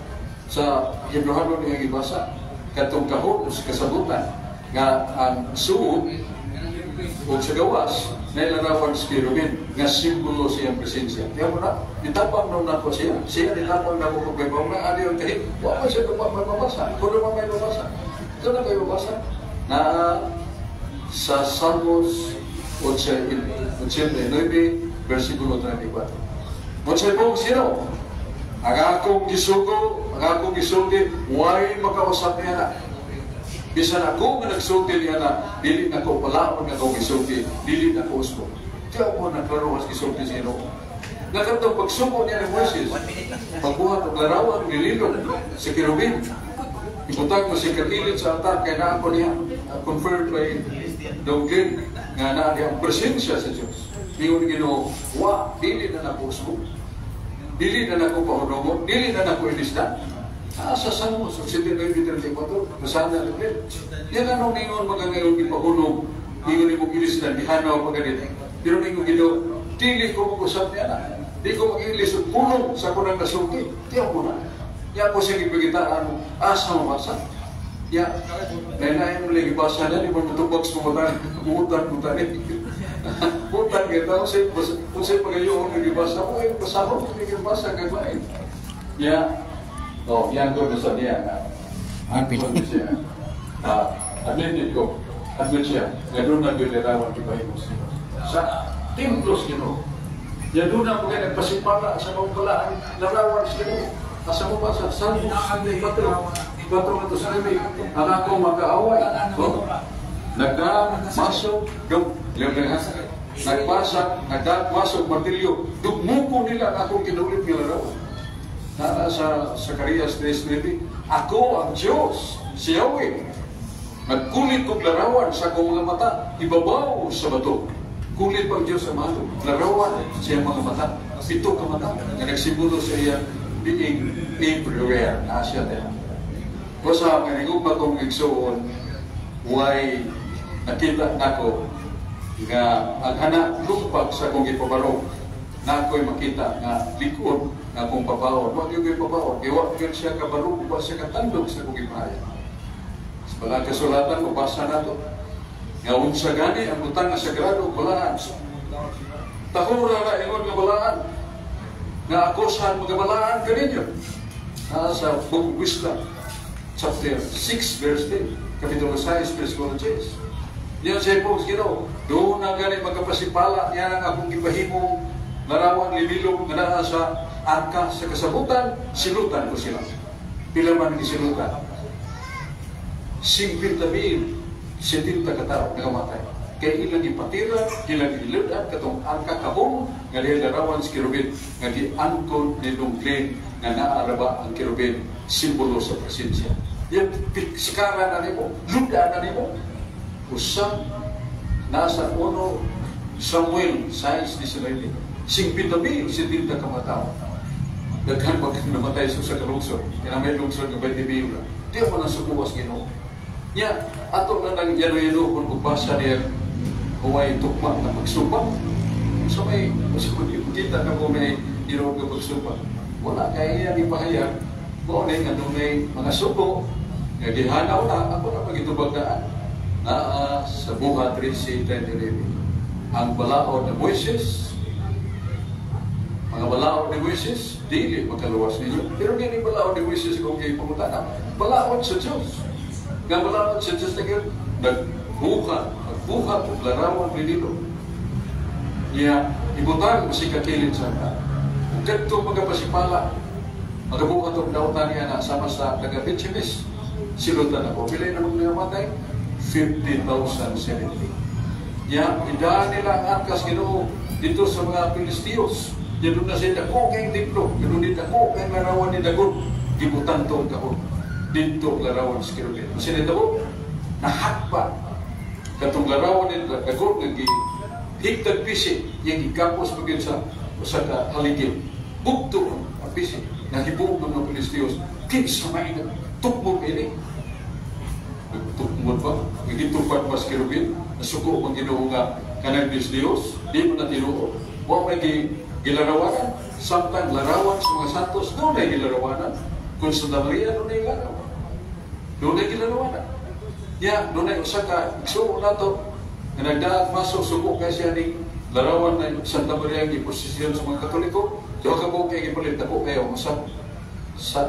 sa Hebreano niya ibasa. Katong kahon o sa kasabutan, nga ang suod o sa gawas, na ilarawan sa Kirubin, nga simbolo siyang presensya. Kaya mo na, ditapang nung nako siya, ditapang na ko pagbabaw na, ano yung kahit, huwag mo siya may mabasa, kung naman may mabasa, ito na kayo mabasa. Na sa Salmos 89, versikulo 34. Mansay po sino? Ang akong gisugo, ang akong gisulti, huwag makausap niya na. Bisan ako nga nagsulti niya na, dili na ko palaon nga akong gisulti, dili na ko uspo. Diyan mo naklaro as gisulti sino. Nakatong pagsuko niya ng Moises, pagbuhat ang larawan, nililog sa Kirubin. Ibutang mo si katilid sa altar kaya na ako niya confirmed by Dublin nga na ang presensya sa Diyos. Iyon ginoo, dili na nako usbo, dili na nako pahunomo, dili na nako ilista. Sa Salmos, sa 79:34, masana na rin. Yan anong ningon magangayong ipahunom, ingon imong ilista, dihanaw pagganit. Pero ningon ginoo, dili ko mag-usap niya na. Di ko mag-ilis at pulong sa kunang nasulti. Tiyan mo na. Yan po siya ipagitaan mo, asa mo basa. Yan, nainayin mo lang ibasa na, di ba matubag sa kumutan. Putan kita, kung sa'yo pagayon ng ibasa mo, ay pasahon kung yung ibasa kaglain. Yan, yan ko na sa niya. Admit siya. Admit ko. Admit siya. Ganun na nilarawan di ba yung sa templos gino. Yan doon na mga nagpasipala sa mga palaan, larawan sila. Asa mo ba sa Salmos 4:9, ang ako mag-aaway. Nagkamasok, nagpasok martilyo, dugmuko nila akong kinulit nila raw. Nana sa Zacarias 3:9, ako ang Diyos, si Yahweh. Nagkulit kong larawan sa akong mga mata, ibabaw sa bato. Kulit pang Diyos sa mga larawan siya mga mata. Pito ka mata, na nagsimbolo sa iya being everywhere na siya tayo. Kasi manigugma kong igsuon, why nakita nako nga aghanak lupag sa akong ipabaro na ako'y makita nga likod na akong papawon. Huwag yung ipabawon, iwag yun siya kabaro, huwag siya katandog sa akong ipahaya. Sa palang kasulatan, mabasa na ito. Nga unsa gani ang butang na sagrado, balaan. Takura na ingon nga balaan. nga akusahan magabalaan kaninyo. Sa Book of Wisdom, chapter 6, verse 10, Kapitulo 6, verse 10. Yan siya po, doon na gani magkapasipala, yan ang akong gipahimong larawan libilog na naa sa arka sa kasabutan, silutan ko sila. Pila man gisilutan. 50,000, 70 katao nagamatay. Kaya ilang ipatira, ilang ililudan, katong arka kabong, nga dihil larawan si Kirubin, nga di angkon ni Dungklin, nga naaraba ang Kirubin, simbolo sa presensya. Yan, sikaran na nimo, luda na nimo. Usang, nasa 1 Samuel 6:19, 50,000, 70 kamatao. Daghan pag namatay sa kalungsod, kinamay lungsod ng 20,000. Di ako nang sukuwas Ginoo. Yan, ato na nang yano-yano kung magbasa niya, huwag tukma na magsumpa. So may, kita na kung may hirog na magsumpa. Wala kaya yan ipahayag. Maunay nga nung may mga suko, nga gihanaw na, ako na magitubagdaan. Sa Buhat 3:10-11. Ang balaod na Moises, mga balaod ni Moises, dili magkaluwas ninyo. Pero hindi balaod ni Moises kung kayo pamutana. Balaod sa Diyos. Nga balaod sa Diyos na kayo, nagbuhat o larawan pinilo. Iya, ibutan si kakilin sa ka. Kung ganito magkapasipala, magabuhat o nautan niya na sama sa nagapitchimis, silutan ako. Pilay na magnamatay, 50,070. Iya, idaan nila ang arkas Ginoo dito sa mga Pilistiyos. Yan na siya dako kayong templo. Yan din dako kayong larawan ni Dagon. Ibutan to ang kahon. Dito larawan si Kirubin. Kasi ni Dagon, nahakpa. Katong larawan ni Dagon, higtag pisi, yung ikapos pagin sa haligid. Bugto ang pisi. Nahibuog ng mga Pilistiyos. Kinsa may tukmog ini. Tukmog ba? Hindi tupad mas Kirubin. Nasuko ang Ginoo nga kanang Diyos. Di mo na tinuo. Huwag may gilarawanan. Samtang larawan sa mga santos, doon ay gilarawanan. Kung Santa Maria, doon ay larawan. Doon ay gilarawanan. Ya, doon ay usa ka, igsuo na to, na nagdaat masok, suko kaya siya ni larawan na Santa Maria ang iposisyon sa mga Katoliko. Diyo ka po kayo ipalit ako kayo sa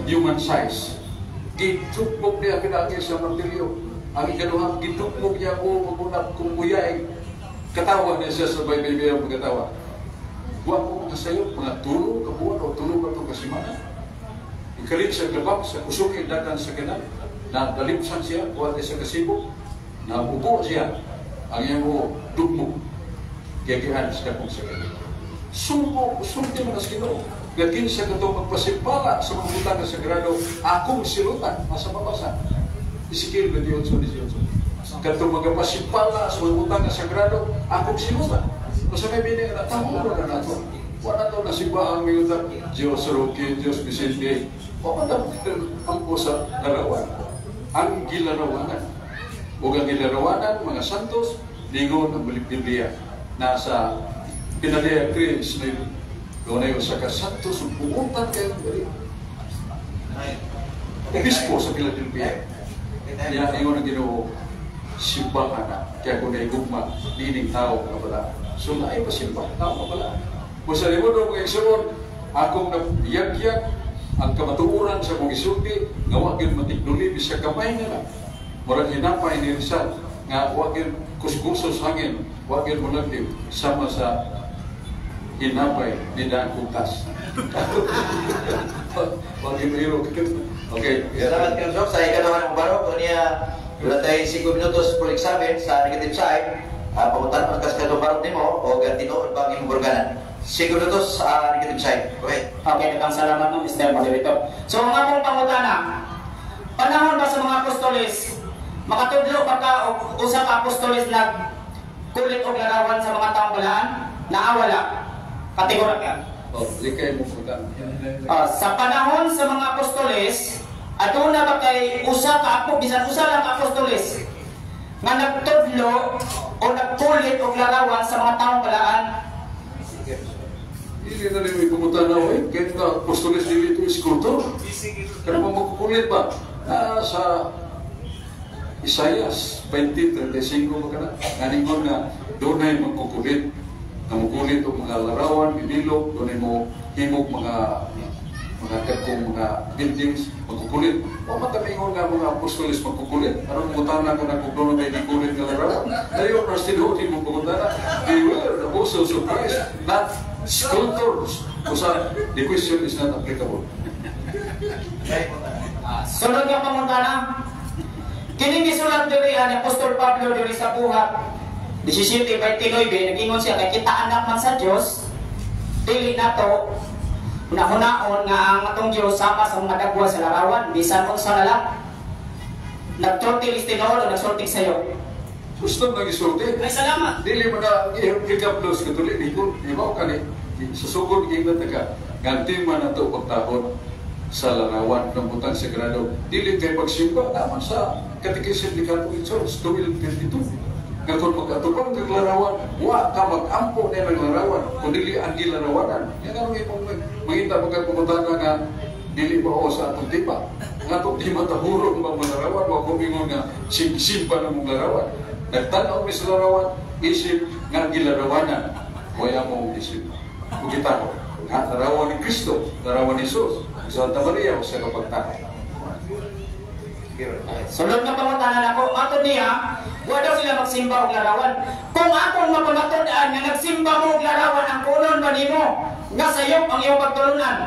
human size. Gitukmog niya pinagi sa martilyo. Ang ikaduhang gitukmog niya ko magunap kung buyay. Katawa niya siya sa baybay ang pagkatawa. Huwag ko kasayo, mga tulo, kabuan o tulo ka itong kasimana. Ikalit sa labak, sa kusukin dagan sa kanan, na dalipsan siya, buhat sa kasibo, na upo siya, ang iyang dugmog, gagihan sa kapong sa kanan. Sumti mo na sa Ginoo. Gagin siya ito magpasimpala sa mga butang na sagrado, akong silutan, masa mabasa. Isikil, 28-18. Kato magpasimpala sa mga butang na sagrado, akong silutan. Masa may bining na tamo na nato. Wala to na simbahang miutan, Diyos Roque, Diyos Vicente. O ano ang pusa larawan? Ang gilarawanan. O ang gilarawanan, mga santos, lingon ang Biblia. Nasa Pinalaya Chris, doon ay sa kasantos, pumuntan kayo balik. Obispo sa Philadelphia. Yan, ingon ang Ginoo, simbahan na. Kaya kung naigugma, dining tao na pala. So na ay pasimba, tao na pala. Kung sa limod ng mga isunod, akong nabiyag-yag, ang kamatuuran sa kong isulti, nga wagin matiknuli, bisa kamay na lang. Murang hinapay ni Rizal, nga wagin kuskusos hangin, wagin mulagdim, sama sa hinapay ni Daan Kutas. Wagin hero. Okay. Salamat kayo, Sok. Sa ikaduhan ng baro, kung niya ulatay 5 minutos full examen sa negative side, pamutan mo kas kadong baro nimo o gantinoon ba ang imong organan. 5 minutos sa negative side. Okay. Okay, dagang salamat mo, Mr. Moderator. So, ang among pangutana, panahon ba sa mga apostoles, makatudlo ba ka o usa ka apostoles kulit o larawan sa mga taong balaan? Naawala. Kategorya ka. Di kayo mo punta. Sa panahon sa mga apostoles, ato na ba kay usa ka apo, bisan usa lang ka apostoles, nga nagtudlo o nagkulit o larawan sa mga taong balaan? Hindi na rin may pumunta na eh. Kahit na apostoles dili ito iskultor. Kaya mo magkukulit ba? Sa Isaias 20:35 ba ka na? Naningon na doon ay magkukulit Namukulit o mga larawan, binilog, doon mo himog mga kagkong mga buildings, magkukulit. O matamingon nga mga apostolis magkukulit. Anong mutana ka na kung doon may dikulit nga larawan? Ngayon, rastinotin mo pagkutana, they were the apostles of Christ, not sculptors. Kusa, the question is not applicable. Sunod nga pangutana, kining gisulat diri ni Apostol Pablo diri sa buhat 17:29, nagingon siya kay kita anak man sa Dios, dili nato hunahunaon nga ang atong Dios sama sa mga dagwa sa larawan, bisan unsa na lang nagsulti istinol o nagsulti sayo. Gusto nang isulti. Ay salamat. Dili mo na i-plus katuloy dito. Ibaw ka ni susugod giingat ka. Ganti man nato pagtahod sa larawan ng butang sagrado. Dili kay pagsimba naman sa Catechism ni Catholic Church 1222. Nga kung magkatubang ng larawan, wa ka mag-ampo na ng larawan, kung dili ang gilarawanan. Yan ang mangita magkakumutana nga dili ba o sa atong tipa. Nga itong di matahurong mga larawan, wa kumingon nga simpa ng mga larawan. Nagtanaw may sa larawan, isip nga gilarawanan. Waya mong isip. Kung kita ko, nga larawan ni Kristo, larawan ni Jesus, Santa Maria, o sa kapagtahay. Sunod na pangutanan ako, ato niya, wa daw sila magsimba og larawan. Kung akong mapamatod-an nga nagsimba mo og larawan, ang kunon ba nimo? Nga sayop ang iyong pagtulunan.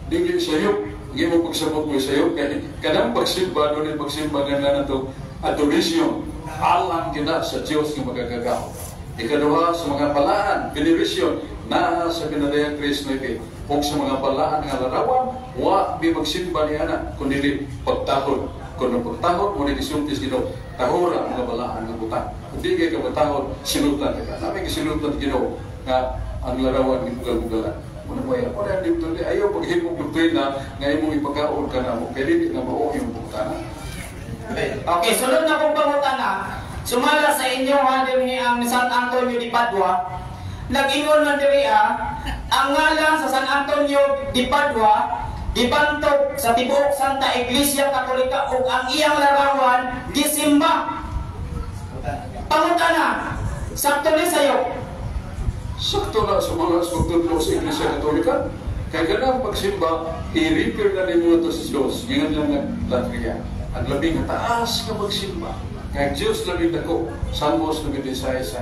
Dili sayop, hindi mo pagsabot mo sayop. Kanang pagsimba, doon yung pagsimba nga na ito, adoration, alam kita sa Diyos ng magagagaw. Ikaduha sa mga palaan, veneration, na sa pinadayang Kristo ito. O sa mga palaan nga larawan, wa may magsimba ni anak, kundi pagtahod. Kung ang pagtahod, muna isultis gino, tahura mga palaan ng butang. Kung di kayo kapatahod, sinutan ka. Namin kisinutan gino, nga ang larawan ng bugal-bugalan. Muna mo yan, muna yung dito, ayaw paghimong doktrina, nga imong ipagkaon ka na mo, kaya hindi nga mao yung butana. Okay, sunod na kong pangutana. Sumala sa inyo ha, diri ang San Antonio de Padua. Nag-ingon man diri ang ngalan sa San Antonio de Padua gibantog sa tibuok Santa Iglesia Katolika ug ang iyang larawan gisimba. Pangutana, sakto ni sayo. Sakto na sa mga sugtudlo sa Iglesia Katolika. Kaya ganang pagsimba, i-repair na rin mo ito sa Diyos. Ngayon lang naglatria. Ang labing taas ka magsimba. Kaya Diyos labing ako, Salmos 96,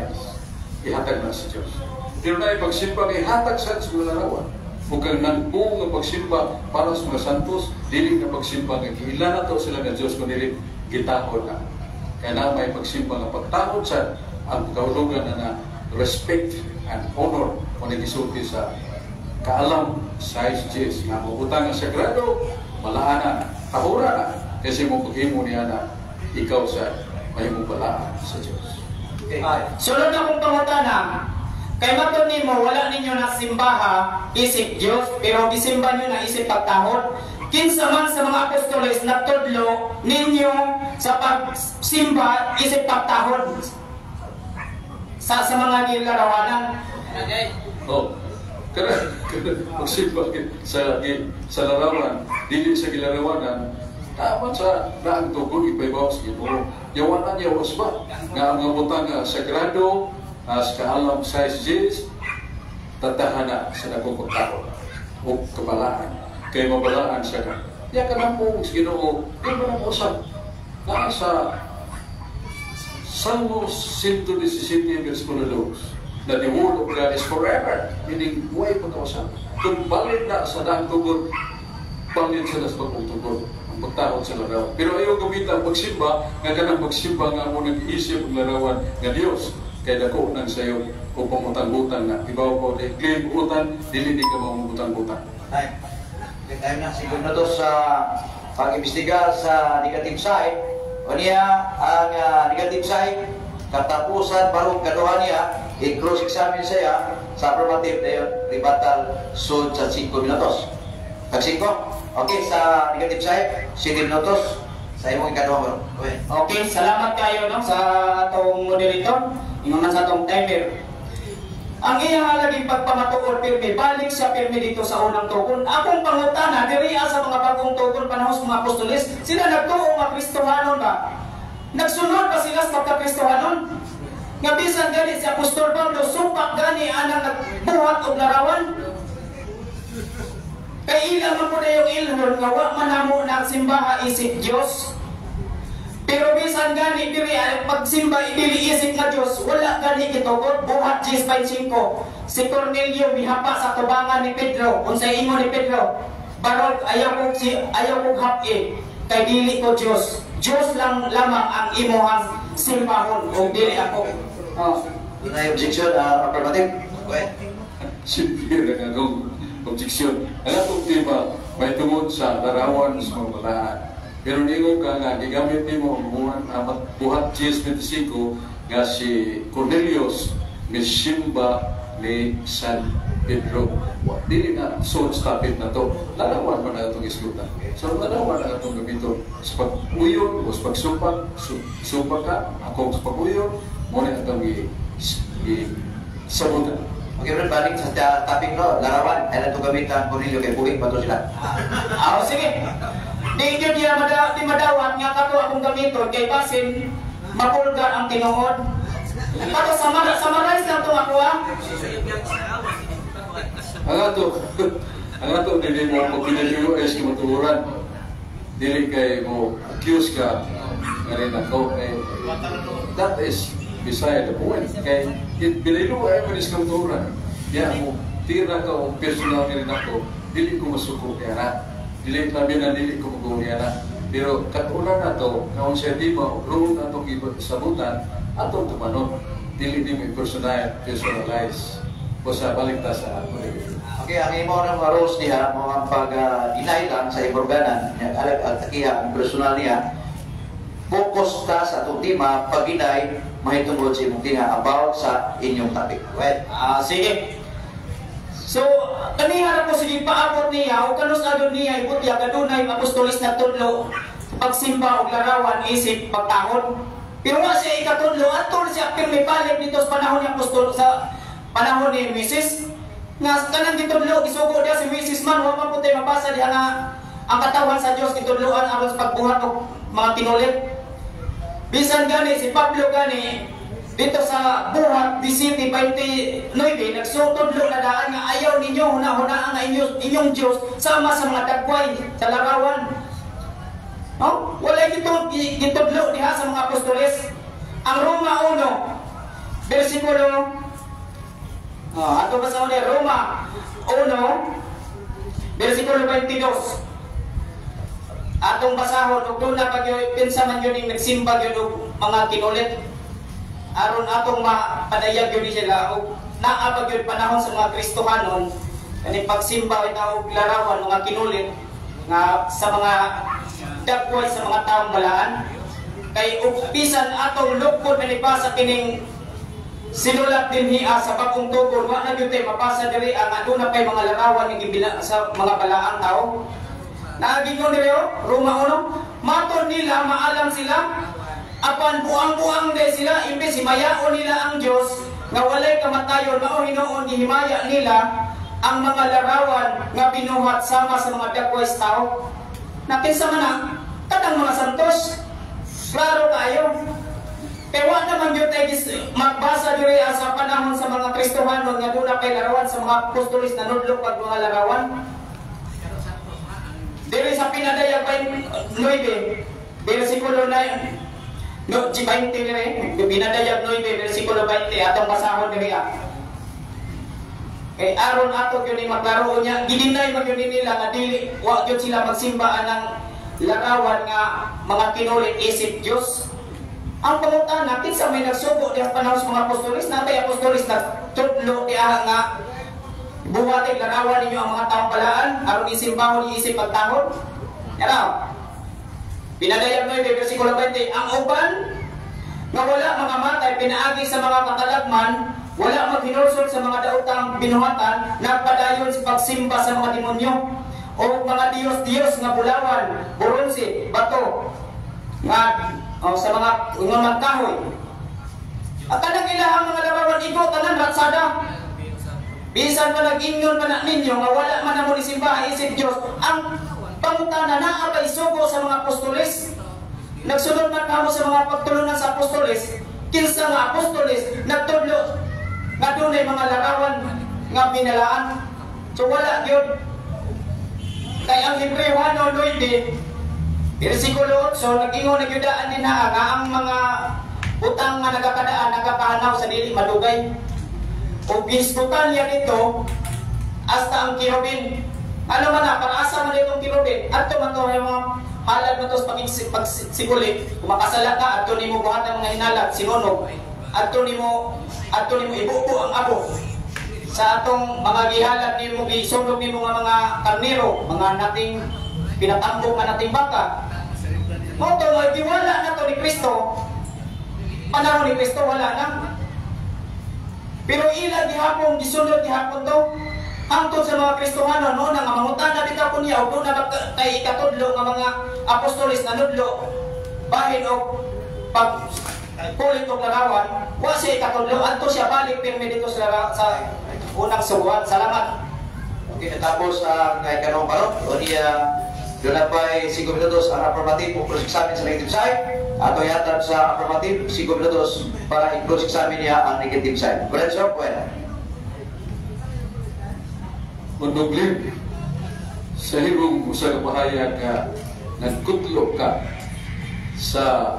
ihatag na sa Diyos. Pero na ipagsimba, ihatag sa mga larawan. Huwag kang nagbuong ng pagsimba para sa mga santos, diling na pagsimba ng ilan na to sila ng Diyos kung diling gitahod na. Kaya na may pagsimba ng pagtahod sa ang kahulugan na respect and honor kung nagisulti sa kaalam sa ISGS nga mabutang ang sagrado, malaanan, tahura na, kasi mo paghimo niya na ikaw sa may mubalaan sa Diyos. Okay. Sunod na kong pangutana, kay matod nimo wala ninyo na simbaha isip Dios pero gisimba nyo na isip pagtahod. Kinsa man sa mga apostoles nagtudlo ninyo sa pagsimba isip pagtahod sa mga gilarawanan. Oh, kada pagsimba sa larawan, dili sa gilarawanan, tama sa daang tugon ipaibaw sa Ginoo. Yawanan niya usba nga ang butang sagrado sa kaalam sa ISGS tatahana sa dakong pagtahod o kabalaan kay mabalaan siya ka. Diya ka lang po sa Ginoo, di mo lang usap na sa Salmos 117 versikulo 2 na the word of God is forever, meaning buhay pagkausap. Kung balik na sa daang tugon, balik sa das pagtugon ang pagtahod sa larawan. Pero ayaw gamitan ang pagsimba, nga kanang pagsimba nga mo nag-isip ang larawan nga Diyos. Kaya dako nang sayo o pangutang-butang na ibaw ko na i-claim butan, dili ka mamutang-butang. Ay, tayo na siguro na to sa pag-imbestiga sa negative side. O niya, ang negative side, katapusan, barong kaduhan niya, i-cross-examine siya sa affirmative na yun, rebuttal, sud sa 5 minutos. Pag 5, okay, sa negative side, 7 minutos, sa imong ikaduhan mo. Okay, salamat kayo no, sa atong moderator. Ingon na sa atong timer. Ang iyang halaging pagpamatuod pirmi, balik siya pirmi dito sa unang tugon. Akong pangutana, diriya sa mga bagong tugon panahon sa mga apostoles, sila nagtuong mga Kristohanon ba? Nagsunod ba sila sa pagka-Kristohanon? nga bisan gani si Apostol Pablo supak gani anang nagbuhat og larawan. Kay ilang man po na yung ilhon nga wa man namo nagsimbaha isip Dios. Pero bisan gani diri ay pagsimba ibili isip nga Dios, wala gani gitugot. Buhat 10:5. Si Cornelio mihapa sa tubangan ni Pedro. Unsay ingon ni Pedro? Barog ayaw ko hapi kay dili ko Dios. Dios lang lamang ang imuhang simbahon o dili ako. May objection, affirmative. Go ahead. Siyempre na akong objeksyon. Ang atong tema, may tungod sa larawan sa mga balaan. Pero ningon ka nga, gigamit mo ang buhat 10:25 nga si Cornelius misimba ni San Pedro. Dili na so stopit na to. Larawan pa na itong islutan. So larawan na itong gamiton. Sa pag-uyon o sa pagsupak ka, ako sa pag-uyon, muna itong sabutan. Okay, bro, balik sa topic no, larawan. Ay na ito gamitan, Cornelio, kay buhig pa to sila. Sige. Di yun di madawat nga kato akong gamiton kay basin mapulgar ang tinuod. Kato summarize lang ito ako Ang ato dili mo pag pinaliyo ay si matuhuran. Dili kay mo accuse ka nga rin ako. That is beside the point. Kay pinaliyo ay manis ka matuhuran. Diya mo, tira ka o personal nga rin ako. Dili ko masuko kaya na. Dili labi na dili ko mag-uwi na. Pero katuna na to, kaon siya di mo, rule na itong sabutan, atong tumanong. Dili di mo personalize. O sa balik ta sa ako. Okay, ang imo ng mga rules niya, mga pag-deny lang sa iborganan, alag at takiha, ang personal niya, focus ka sa itong tema, pag-deny, mahitungod sa imong tinga about sa inyong topic. Well, sige. So, kaniha na po sige paabot niya, o kanus adon niya, ibutya, kadunay apostolis na tudlo, pagsimba o larawan, isip, pagtahon. Pero nga siya ikatudlo, at tuloy siya pirmi palit dito sa panahon ni apostol, sa panahon ni Mrs. Nga kanang gitudlo, isugo dia si Mrs. man, huwag man po tayo mabasa diya nga ang katawan sa Diyos gitudloan aron sa pagbuhat ng mga tinulit. Bisan gani, si Pablo gani, dito sa buhat 17:29, nagsutudlo na daan nga ayaw ninyo, huna-hunaan nga inyong Diyos sama sa mga dagway, sa larawan. No? Wala gitudlo diha sa mga apostoles. Ang Roma 1, versikulo ato ba sa Roma 1, versikulo 22. Atong basahon, ug doon na pag pinsa man yun yung nagsimba yun og mga kinulit. Aron atong mapadayag yun sila, o naapag yun panahon sa mga Kristohanon, kaning pagsimba ito og larawan, mga kinulit, nga sa mga dagway sa mga taong balaan. Kay upisan atong lukod manipasa kining sinulat din hiya sa bagong tugon, wa na gyud tay mapasa diri ang aduna pay mga larawan nga gibila sa mga balaang tao. Nagingon diri Roma 1, maton nila maalam sila apan buang-buang de sila imbes himayaon nila ang Dios nga walay kamatayon, mao hinuon gihimaya nila ang mga larawan nga binuhat sama sa mga dagway tao. Nakinsa man na kadang mga santos, klaro kayo. Kaya wala naman yun tayo magbasa diri sa panahon sa mga Kristohanon nga doon na kay larawan sa mga apostolis na nudlok pag mga larawan. Diri sa pinadayag 9, versikulo 9, 20 diri, pinadayag 9, versikulo 20, atong basahon diri. Kay aron ato yun yung maglaro niya, gidinay man yun nila nga dili, wag yun sila magsimba ng larawan nga mga kinulit isip Diyos. Ang pangutan natin sa may nagsubo di ang panahon sa mga apostolis, natay apostolis nagtudlo di nga buhatin larawan ninyo ang mga taong balaan, aron isimbahon iisip pagtahon. Yan pinadayag 9, versikulo 20, ang uban nga wala mga matay pinaagi sa mga katalagman, wala maghinulsol sa mga daotang binuhatan, nagpadayon sa pagsimba sa mga demonyo o mga Diyos nga bulawan, buronsi, bato nga sa mga kahoy. At kanang ilahang mga larawan iko tanan ratsada. Bisan pa nag-ingon pa na ninyo nga wala man na mo isimba isip Dios, ang pangutana naa pa isugo sa mga apostoles. Nagsunod man kamo sa mga pagtulunan sa apostoles, kinsa nga apostoles nagtudlo nga dunay mga larawan nga binalaan. So wala gyud. Kay ang Hebreo 9:9 bersikulo 8 nag-ingon na gyudaan din nga ang mga utang nga nagakadaan nagapahanaw sa dili madugay. O giskutan niya nito hasta ang kirubin. Ano man na, para asa man itong kirubin, ato man ito yung mga halal mo ito sa pagsigulit. Kung makasala ka, ato ni mo buhat ang mga hinalat, sinunog. Ato ni mo ibubo ang abo. Sa atong mga gihalat ni mo, gisunog ni mo mga karnero, mga nating pinatambong nga nating baka. Moto mo, wala na to ni Kristo. Panahon ni Kristo, wala na. Pero ilan gihapon, gisunod gihapon to. Hangtod sa mga Kristohano, no, nga mangutana bitaw ko niya, o doon na kay ikatudlo ng mga apostolis na nudlo, bahin o pagpulit o larawan, wa siya ikatudlo, anto siya balik pirmi dito sa unang subuhan. Salamat. Okay, tapos kay kanong parot, o niya, doon na pa'y 5 minutos ang affirmative o cross-examine sa negative side, ato yatag sa affirmative, 5 minutos para i-cross-examine niya ang negative side. Lorenzo, pwede. Manuglim sa hirong usa ka bahaya nga nagkutlo ka sa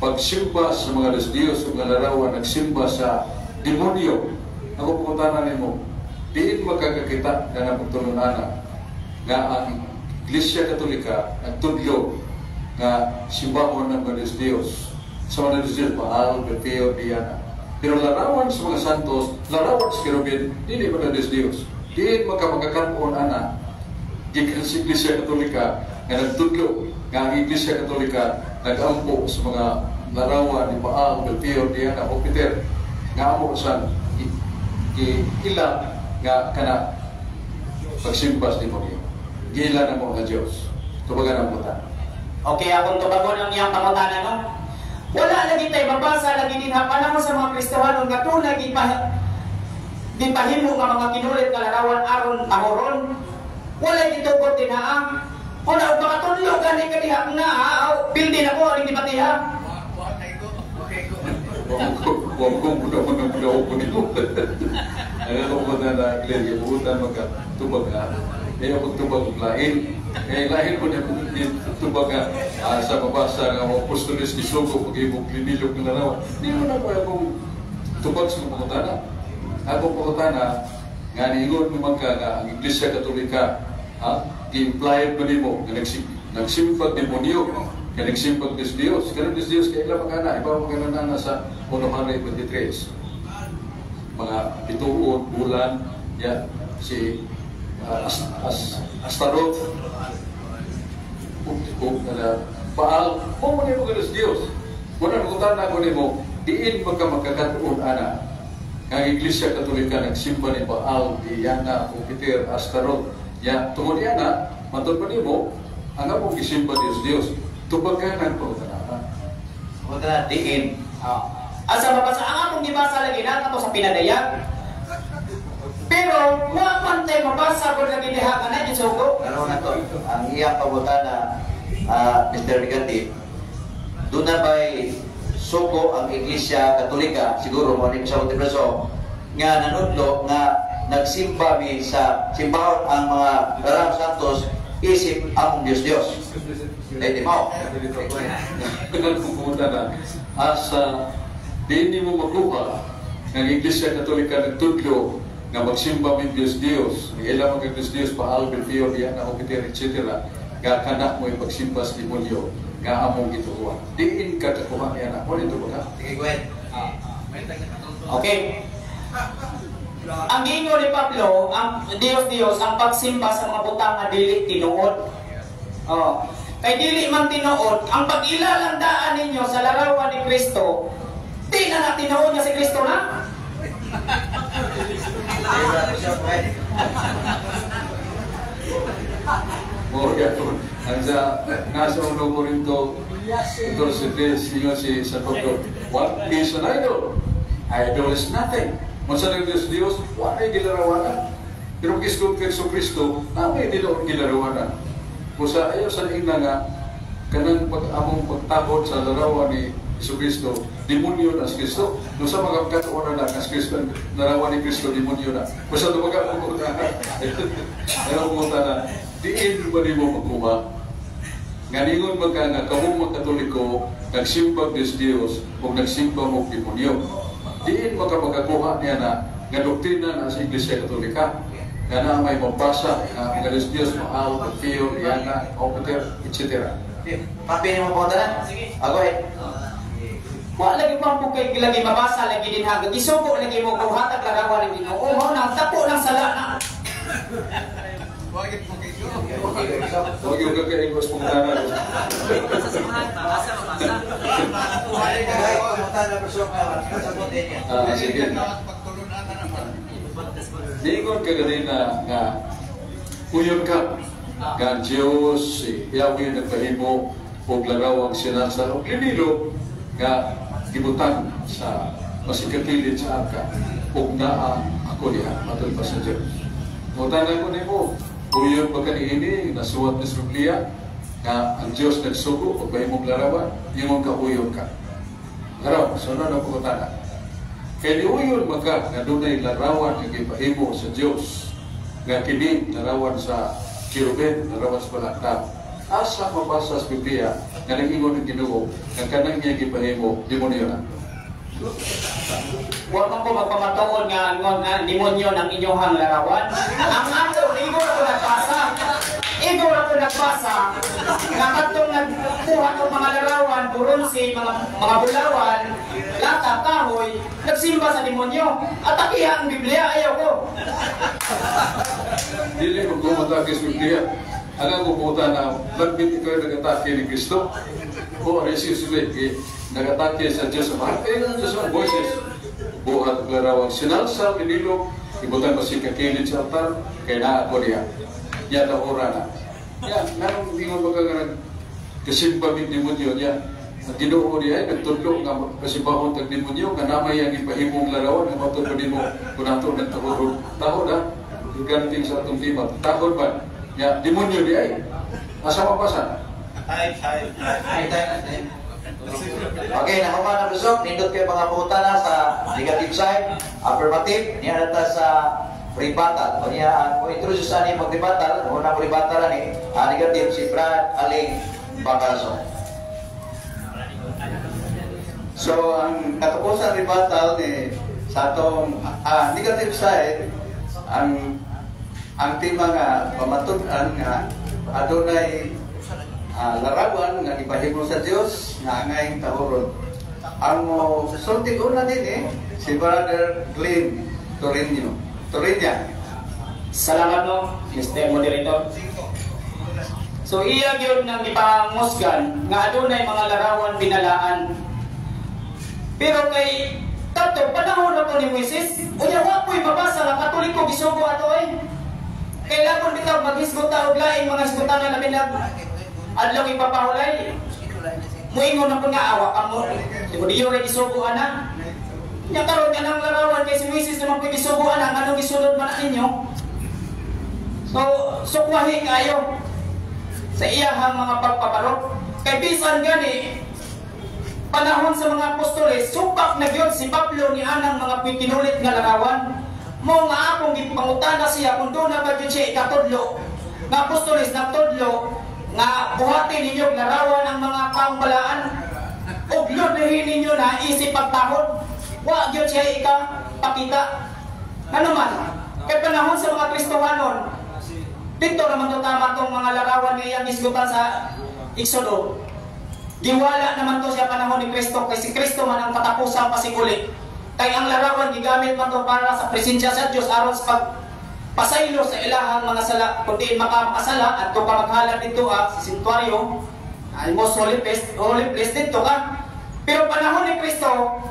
pagsimba sa mga Diyos o mga larawan, nagsimba sa demonyo. Ako pangutanan nimo, diin magkakakita na napagtulunana nga ang Iglesia Katolika nagtudlo nga simbahon ng mga Diyos sa mga Diyos, Baal, Beteo, Diana. Pero larawan sa mga santos, larawan sa kirubin, hindi mga Diyos. Diin magkamagkakaroon ana gikan sa Iglesia Katolika nga nagtudlo nga ang Iglesia Katolika nag-ampo sa mga larawan ni Baal, Beteo, Diana, o Peter nga amo sa ilang nga kana pagsimba sa demonyo. Gila na mo nga Diyos. Tubagan ang buta. Okay, akong tubagon ang iyang pangutanan, no? Wala lagi tayo mabasa, lagi din hapanahon sa mga Kristohano nga ito, di pahimo nga mga kinulit nga larawan aron tahoron. Wala gitugot tinaang. Wala og makatulog gani kadiha nga building ako aning di batiha. Wag ko muna ko nito. Ano ko na clear yung buta magtubag kaya magtubag lain. Kaya lain ko na tubag sa mabasa nga mga apostoles ni Sugo pag-ibog linilog ng larawan. Hindi mo na ba akong tubag sa mga pangutana? Ako pangutana nga niingon naman ka nga ang Iglesia Katolika gi-implied mo nimo nga nagsimpag demonyo nga nagsimpag des Dios. Karon des Dios kay ilang magana ibaw magana sa 123. Mga bituon, bulan, ya si Astaroth, Baal, mo nimo ka des Dios. Muna nagutana ko nimo diin magkakatuon ana ang Iglesia Katolika nagsimba ni Baal, Diana, Jupiter, Astaroth. Ya, tungod yana, matod pa nimo, ang among gisimba ni Dios, tubaganan po tanana. Pagkana diin. Asa mabasa ang among gibasa lagi na ato sa pinadayag. Pero wa man tay mabasa ko lagi diha kana gisugo. Ano na to? Ang iyang pangutana, Mr. Rigati, doon na ba'y suko ang Iglesia Katolika, siguro mo rin sa Montepreso, nga nanudlo nga nagsimba mi sa simbahon ang mga Larawang Santos isip among Diyos. Hindi mo. Pumunta na asa di mo makuha ng Iglesia Katolika nagtudlo nga magsimba mi Diyos. Ilang mga Diyos Baal, Beteo, Diana, Jupiter, etc. Nga kanak mo ipagsimba sa demonyo nga among gitukuha. Diin ka kakuha niya na. Ano ito ba ka? Sige, Gwen. Okay. Ang giingon ni Pablo, ang Diyos, ang pagsimba sa mga butang nga dili tinuod. Kay dili man tinuod, ang pag-ilalandaan ninyo sa larawan ni Kristo, di na tinuod nga si Kristo na. Ang nasa ulo ko rin to, ito si San Pablo, what is an idol? Idol is nothing. Masa ng Diyos, wala ay gilarawanan. Pero Kristo, ay gilarawanan. Kung sa ayaw sa ina nga, kanang among pagtabot sa larawan ni Kristo, demonyo na si Kristo. Nung sa mga pagkatuon na si Kristo, narawan ni Kristo, demonyo na. Basta tumaga pumunta na. Pero pumunta na, diin ba di mo magkuha? Nganingon ba ka nga kamong mga Katoliko, nagsimbag Diyos Diyos, o nagsimbag mo demonyo. Diin ba ka magkakuha niya na nga doktrina na sa Iglesia Katolika, nga na may mabasa, nga Diyos Diyos, Maal, Pio, Liana, Opeter, etc. Papin mo po na? Go ahead. Wa lagi pang bukay lagi mabasa lagi din hanggang isugo lagi mo kung hatag larawan ng Ginoo. Mo nang tapo ng sala na. Huwag yung kakaingos pong tanan. Sige. Diingon ka ganin na kuyon ka nga Diyos, Yahweh nagpahimo o larawang sinasaro. Kinilo nga gibutan sa masikatilit sa arka ug naa ako diha matulog pa sa Diyos. Mutanan ko nimo, kuyon ba kaniini nasuwat ni Biblia nga ang Diyos nagsugo ug mahimong larawan, imong kauyon ka. Laraw, sunod ang pagkutana. Kaya niuyon maka nga dunay larawan nga gipahimo sa Diyos nga kini larawan sa kirubin, larawan sa balakta. Asa mabasa sa Biblia nga nag-ingon ng Ginoo nga kanang niya gipahimo demonyo na. Wa man ko magpamatuon nga demonyo ng inyong larawan. Ang ato igor ako nagbasa. Igor ako nagbasa nga katong nagkuha ng mga larawan, buronsi, mga bulawan, lata, kahoy, nagsimba sa demonyo. Atakihan ang Biblia, ayaw ko. Dili ko kumatake sa Biblia. Ang pupunta na lagbit ikaw yung nagatake ni Kristo o resisuli nagatake sa Diyos sa mahal ng Diyos ang voices buhat larawang sinalsal inilog ibutan mo si kakilit sa altar kaya na ako niya yata ora na yan nanong hindi mo magkagaran kasimba mit demonyo niya at Ginoo niya ay nagtudlo nga kasimbahon tag demonyo nga namay ang ipahimong larawan nga matulog mo kung nato nagtahod tahod ha ganting sa atong timat tahod ba ya, demonyo di ay. Asa mapasan? Okay, nakuha na busog. Nindot kayo mga puta na sa negative side, affirmative. Niya nata sa rebuttal. O niya, kung introduce sa niya mag-rebuttal, unang rebuttal ni negative si Brad Aling Bacalso. So, ang katapusan rebuttal ni sa atong negative side, ang tema nga pamatudan nga adunay larawan nga ipahimo sa Dios nga angay tahoron. Ang sulti una din si Brother Glenn Torreña. Salamat no, Mr. Moderator. So iya gyud nang ipangusgan nga adunay mga larawan binalaan. Pero kay kadto panahon na to ni Moises, unya wa ko'y mabasa nga Katoliko gisugo ato kailangan bitaw maghisgot og laing mga hisgutan na labi nag adlaw ipapahulay. Muingon na po nga awa ka mo. Dibo diyo ray gisugo ana. Nya karon kanang larawan kay si Moises naman po gisugo ana anong gisulod man ninyo. So sukwahi kayo sa iyahang mga pagpaparok. Kay bisan gani panahon sa mga apostoles, supak na gyud si Pablo ni anang mga kinulit nga larawan. Mo nga akong gipangutana siya kung doon na ba yun siya ikatudlo nga apostoles nagtudlo nga buhatin ninyo larawan ang mga kaumbalaan o lubihin ninyo na isip pagtahod wa yun siya ikapakita ano man kay panahon sa mga Kristohanon dito naman ito tama itong mga larawan na iyang isgutan sa Exodo giwala naman to siya panahon ni Kristo kay si Kristo man ang katapusang pasikuli. Kaya ang larawan gigamit man to para sa presensya sa Dios aron sa pagpasaylo sa ilahang mga sala kundi makasala at to ka maghalad dito sa santuaryo ay most holy place dito ka. Pero panahon ni Kristo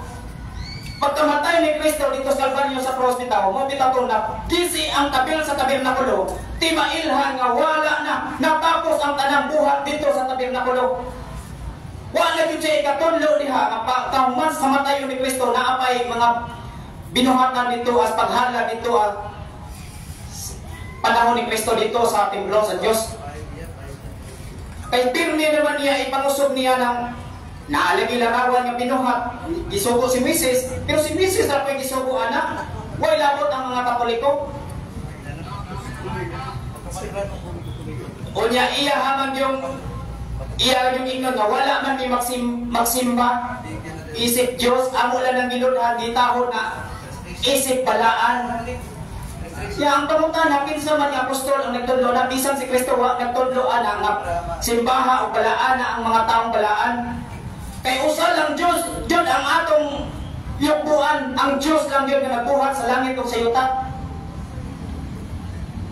pagkamatay ni Kristo dito sa Kalbaryo sa cross bitaw mo bitaw na kisi ang tabil sa tabernakulo ti mailhan nga wala na natapos ang tanang buhat dito sa tabernakulo. Wala gyud siya ikatudlo diha nga pagkahuman sa matayo ni Kristo naapay mga binuhatan dito as paghala dito panahon ni Kristo dito sa templo sa Dios. Kay pirmi naman niya ipangusog niya ng naalagi larawan nga binuhat, gisugo si Mrs. Pero si Mrs. na pa gisugo anak, way labot ang mga Katoliko. Unya iya haman yung ingon nga wala man ni magsimba isip Dios amo lang ang giludhan gitahod na isip balaan. Ya ang pangutana kinsa man nga apostol ang nagtudlo na bisan si Kristo wa nagtudlo ana nga simbaha o balaan na ang mga taong balaan. Kay usa lang Dios, jud ang atong yukbuan, ang Dios lang jud nga nagbuhat sa langit ug sa yuta.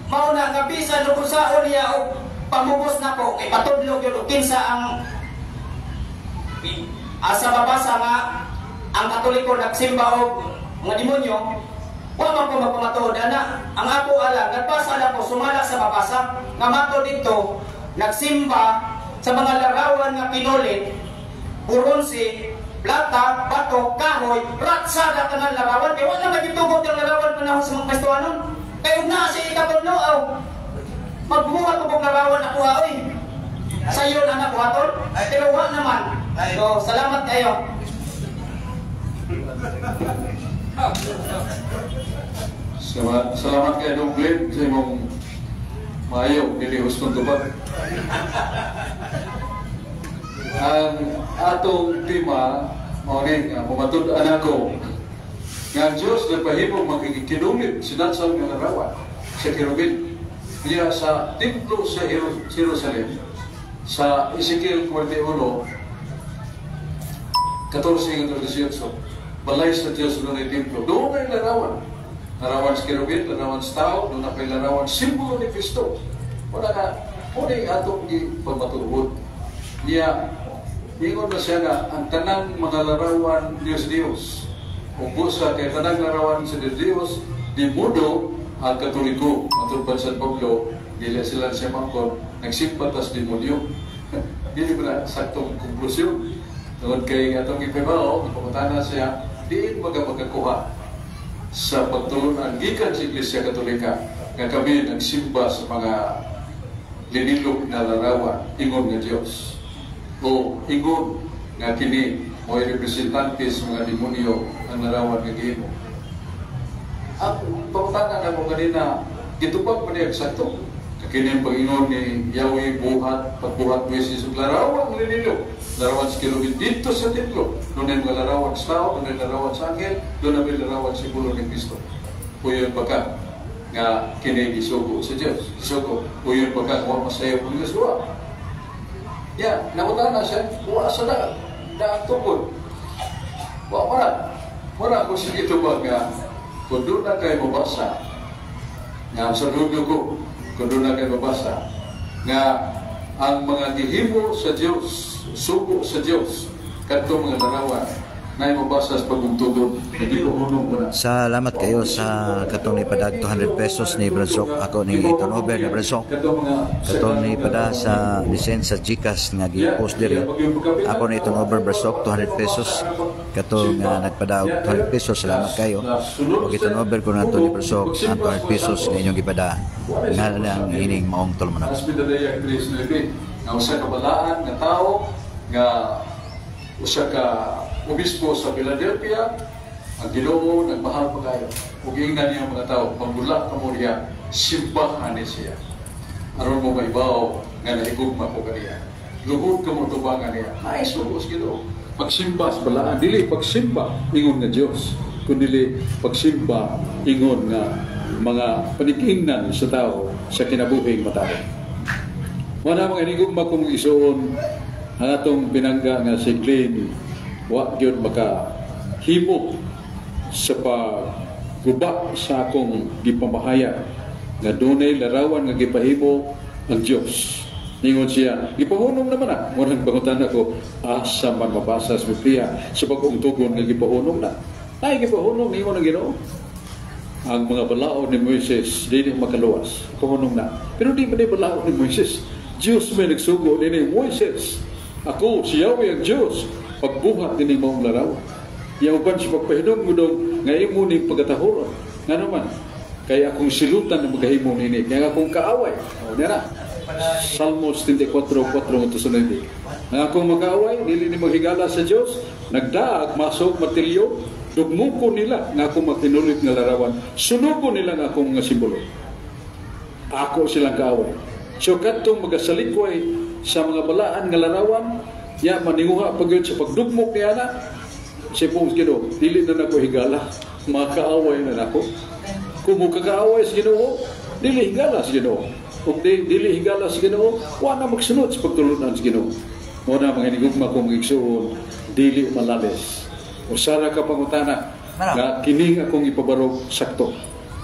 Mao na nga bisan ug usaon niya og pamubos na ko kay patudlo gyud og kinsa ang asa babasa nga ang Katoliko nagsimba og mga demonyo, wa man ko magpamatuod ana. Ang ako alam, nagbasa lang ko sumala sa babasa nga mato dito nagsimba sa mga larawan nga pinulit, buronse, plata, bato, kahoy, ratsada tanan larawan kay wala magitugot ang larawan panahon sa mga Kristiyanon. Kay una si ikatudlo aw magbuhat ko larawan ako oy. Sayon anak buhaton, pero wa naman. So, salamat kayo. Salamat kayo Dong Glenn sa imong maayo dili hustong tubag. Ang atong tema mao ni pumatud-an ako nga Dios nagpahimo magkikinulit sinadsang nga larawan sa Kirubin niya sa templo sa Jerusalem sa Ezekiel 41 14-18 balay sa Diyos doon ay templo. Doon ay larawan. Larawan sa Kirubin, larawan sa tao, doon ay larawan simbolo ni Kristo. Wala na, muna yung atong pagmatuhod. Niya, ingon na siya na ang tanang mga larawan Diyos. Upo sa kay tanang larawan sa Diyos, di mudo ang Katoliko. Matulad pa sa Pablo, dila sila siya mangkon, nagsimpatas demonyo. Hindi mo na saktong konklusyon. Tungod kay atong ipibao, ipamutana siya, diin magkakuha sa pagtulunan gikan sa Iglesia Katolika nga kami nagsimba sa mga linilog na larawan, ingon nga Diyos. O ingon nga kini mo'y representante sa mga demonyo ang larawan nga gihimo. Ang pamutana na mo kanina, gitupag pa niya eksakto. Kini Panginoon ni Yahweh buhat, pagbuhat mo yung larawan linilog. Larawan sa Kirubin dito sa templo. Doon ay mga larawan sa tao, doon ay larawan sa anghel, doon ay larawan sa simbolo ni Kristo. Puyon pagka nga kini gisugo sa Diyos. Gisugo, puyon pagka huwag masayo kung Yosua. Ya, nakutana siya, huwag sa daang tungkol. Wala ko sige ito ba nga, kung doon na kayo mabasa, nga sa dulo ko, kung doon na kayo mabasa, nga ang mga gihimo sa Diyos, sugo sa Diyos, kanto mga larawan, na mabasa sa pagbuntudod, hindi ko hunong muna. Salamat kayo sa katong ni padag 200 pesos ni Bransok. Ako ni turnover ni Bransok. Katong ni pada sa lisensya GCash nga gi-post diri. Ako ni turnover Bransok 200 pesos. Katong nagpada og 200 pesos. Salamat kayo. Og turnover ko nato ni Bransok ang 200 pesos nga inyong gipada. Nga lang ining maong tulman ako. Nga usa ka balaan nga tao nga usa ka obispo sa Philadelphia, ang Ginoo nagmahal pa kayo. Ug ingnan niya mga tao, magbula ka mo riya, simbahan ni siya. Aron mo maibaw nga nahigugma ko kaniya. Luhod ka mo tubangan niya. Ay, sugos Ginoo. Pagsimba sa balaan, dili pagsimba ingon nga Dios, kundi pagsimba ingon nga mga panikingnan sa tao sa kinabuhing matao. Wala mga hinigugma kong isuon ang atong pinangga nga si Glenn, wa gyud makahimo sa pagguba sa akong gipamahayag nga dunay larawan nga gipahimo ang Dios. Ningon siya, gipahunong naman na. Murang pangutan ako, asa man mabasa sa Biblia sa pag-ungtugon nga gipahunong na. Ay, gipahunong, ningon ang Ginoo. Ang mga balao ni Moises, di makaluwas. Pahunong na. Pero di ba na balao ni Moises? Diyos may nagsugo din ni Moises. Ako, si Yahweh ang Diyos. Pagbuhat din mong larawan. Yawapan siya pagpahinom mo dong ngayon mo ni pagkatahuron. Nga naman, kaya akong silutan na magahimo nini. Kaya akong kaaway. O, nera. Salmos 34:4 tusunod. Nga akong mag-away, dili ni maghigala sa Dios, nagdaag masok martilyo, dugmuko nila nga akong makinulit nga larawan, sunugo nila nga akong nga simbolo. Ako silang kaaway. So kadtong magasalikoy sa mga balaan nga larawan, ya maninguha pagod sa pagdugmok niya na, si Pong Ginoo, dili na nako higala, makaaway na nako. Kung magkakaaway sa Ginoo, dili higala sa Ginoo. Kung dili higala sa Ginoo, wala magsunod sa pagtulunan sa Ginoo. Muna mga hinigugma kong igsuon, dili malalis. O sara ka pangutana, nga kining akong ipabarog sakto.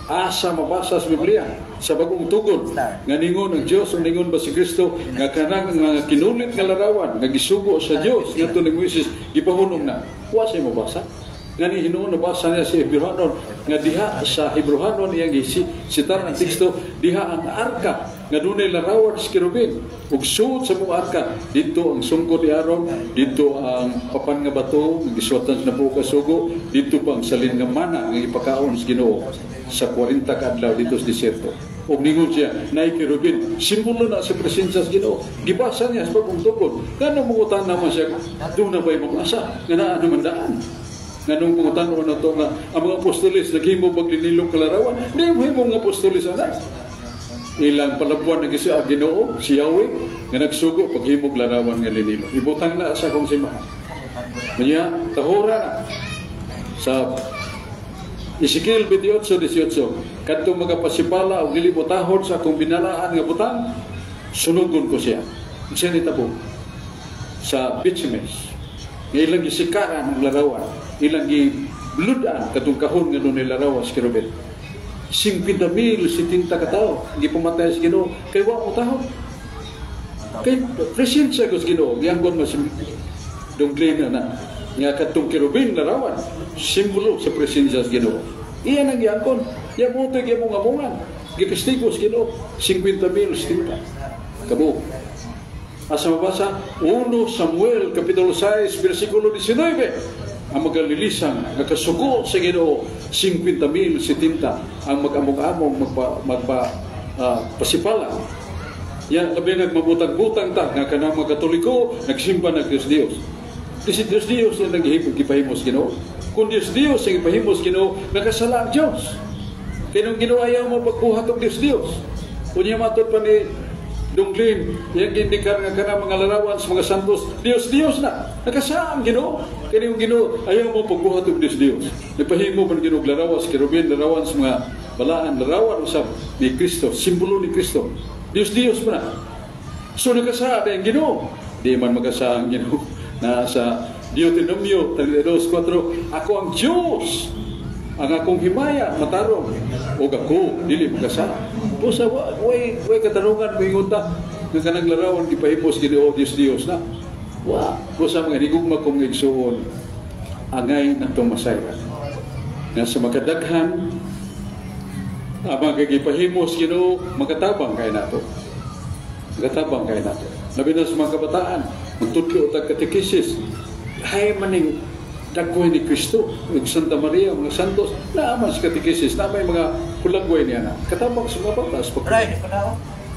Asa mabasa sa Biblia, sa bagong tugon, nga ningon ang Diyos, o ningon ba si Kristo, nga kanang nga kinulit nga larawan, nga gisugo sa Diyos, nga ito ni Moises, gipahunong na. Wa siya mabasa. Nga ni hinuon nabasa niya sa Hebrehanon, nga diha sa Hebrehanon iyang sitar ng teksto, diha ang arka, nga dunay larawan sa kirubin, ug suot sa mga arka, dito ang sungkod ni Aaron, dito ang papan nga bato, nga giswatan sa nabuo kasugo, dito pa ang salin nga mana, nga ipakaon sa Ginoo sa 40 kadlaw dito sa desierto. Ug ningon siya, naay kirubin, simbolo na sa presensya sa Ginoo. Gibasa niya sa pagtungtod. Ngano mo naman siya, doon na ba'y mag-asa? Nga naa naman daan. Nga nung pangutanon na ito nga, ang mga apostolis, naghimo maglinilong kalarawan, hindi mo himong apostolis anak. Ilang palabuan na kasi ang Ginoo, si Yahweh, nga nagsugo paghimog larawan nga linilong. Ibutang na sa akong simahan. Kanya, tahura na sa Ezekiel 28:18, kadto magapasipala o dili butahon sa akong binalaan nga butang, sunugon ko siya. Siya nitabo sa Bitchimes. Ilang gisikaran ang larawan, ilang gibludan katong kahon nga nun larawan sa kirubin. 50,000 ka tao, hindi pumatay sa Ginoo, kay wa mo tahon. Kay presensya ko sa Ginoo, giyanggon mas dungglin na nga katong kirubin larawan, simbolo sa presensya sa Ginoo. Iyan ang giyanggon, iya mo ito iya mong amungan, gikastigo sa Ginoo, 50,000 kabo. Asa mabasa, 1 Samuel Kapitulo 6, versikulo 19, ang magalilisan, nakasugo sa Ginoo, 50,000 ang mag-among-among pasipala. Yan, labi nagmabutang-butang ta, nga kanang mga Katoliko, nagsimba ng Diyos-Diyos. Kasi Diyos-Diyos yung nag-ipahimos Ginoo. Kung Diyos-Diyos yung ipahimos Ginoo, nakasala ang Diyos. Kaya nung Ginoo ayaw mo pagbuhat ng Diyos-Diyos. Kung niya matod pa ni Dunglin, yung indikar nga ka mga larawan sa mga santos, Diyos-Diyos na. Nakasala ang Ginoo. Kaya yung Ginoo, ayaw mo pagbuhat ng Diyos-Diyos. Nagpahimo pa ng Ginoo larawan sa kirubin, larawan sa mga balaan, larawan sa ni Kristo, simbolo ni Kristo. Diyos-Diyos pa na. So nakasala ang Ginoo. Di man makasala ang Ginoo. Na sa Deuteronomio 32:4, ako ang Diyos, ang akong himaya, matarong, o ako, dili magkasala. O sa way katarungan, may ngunta, nga kanang larawan, ipahipos, Ginoo, Diyos na. O sa mga higugma kong igsuon, angay na itong masayra. Nga sa makadaghan, ang mga ipahimos, Ginoo, magatabang kayo nato. Magatabang kayo nato. Labi na sa mga kabataan, magtutlo o tag-katekisis, ay maning dagway ni Kristo, ng Santa Maria, mga santos, naaman sa katekisis, na may mga kulagway niya na. Katabang sa mga batas.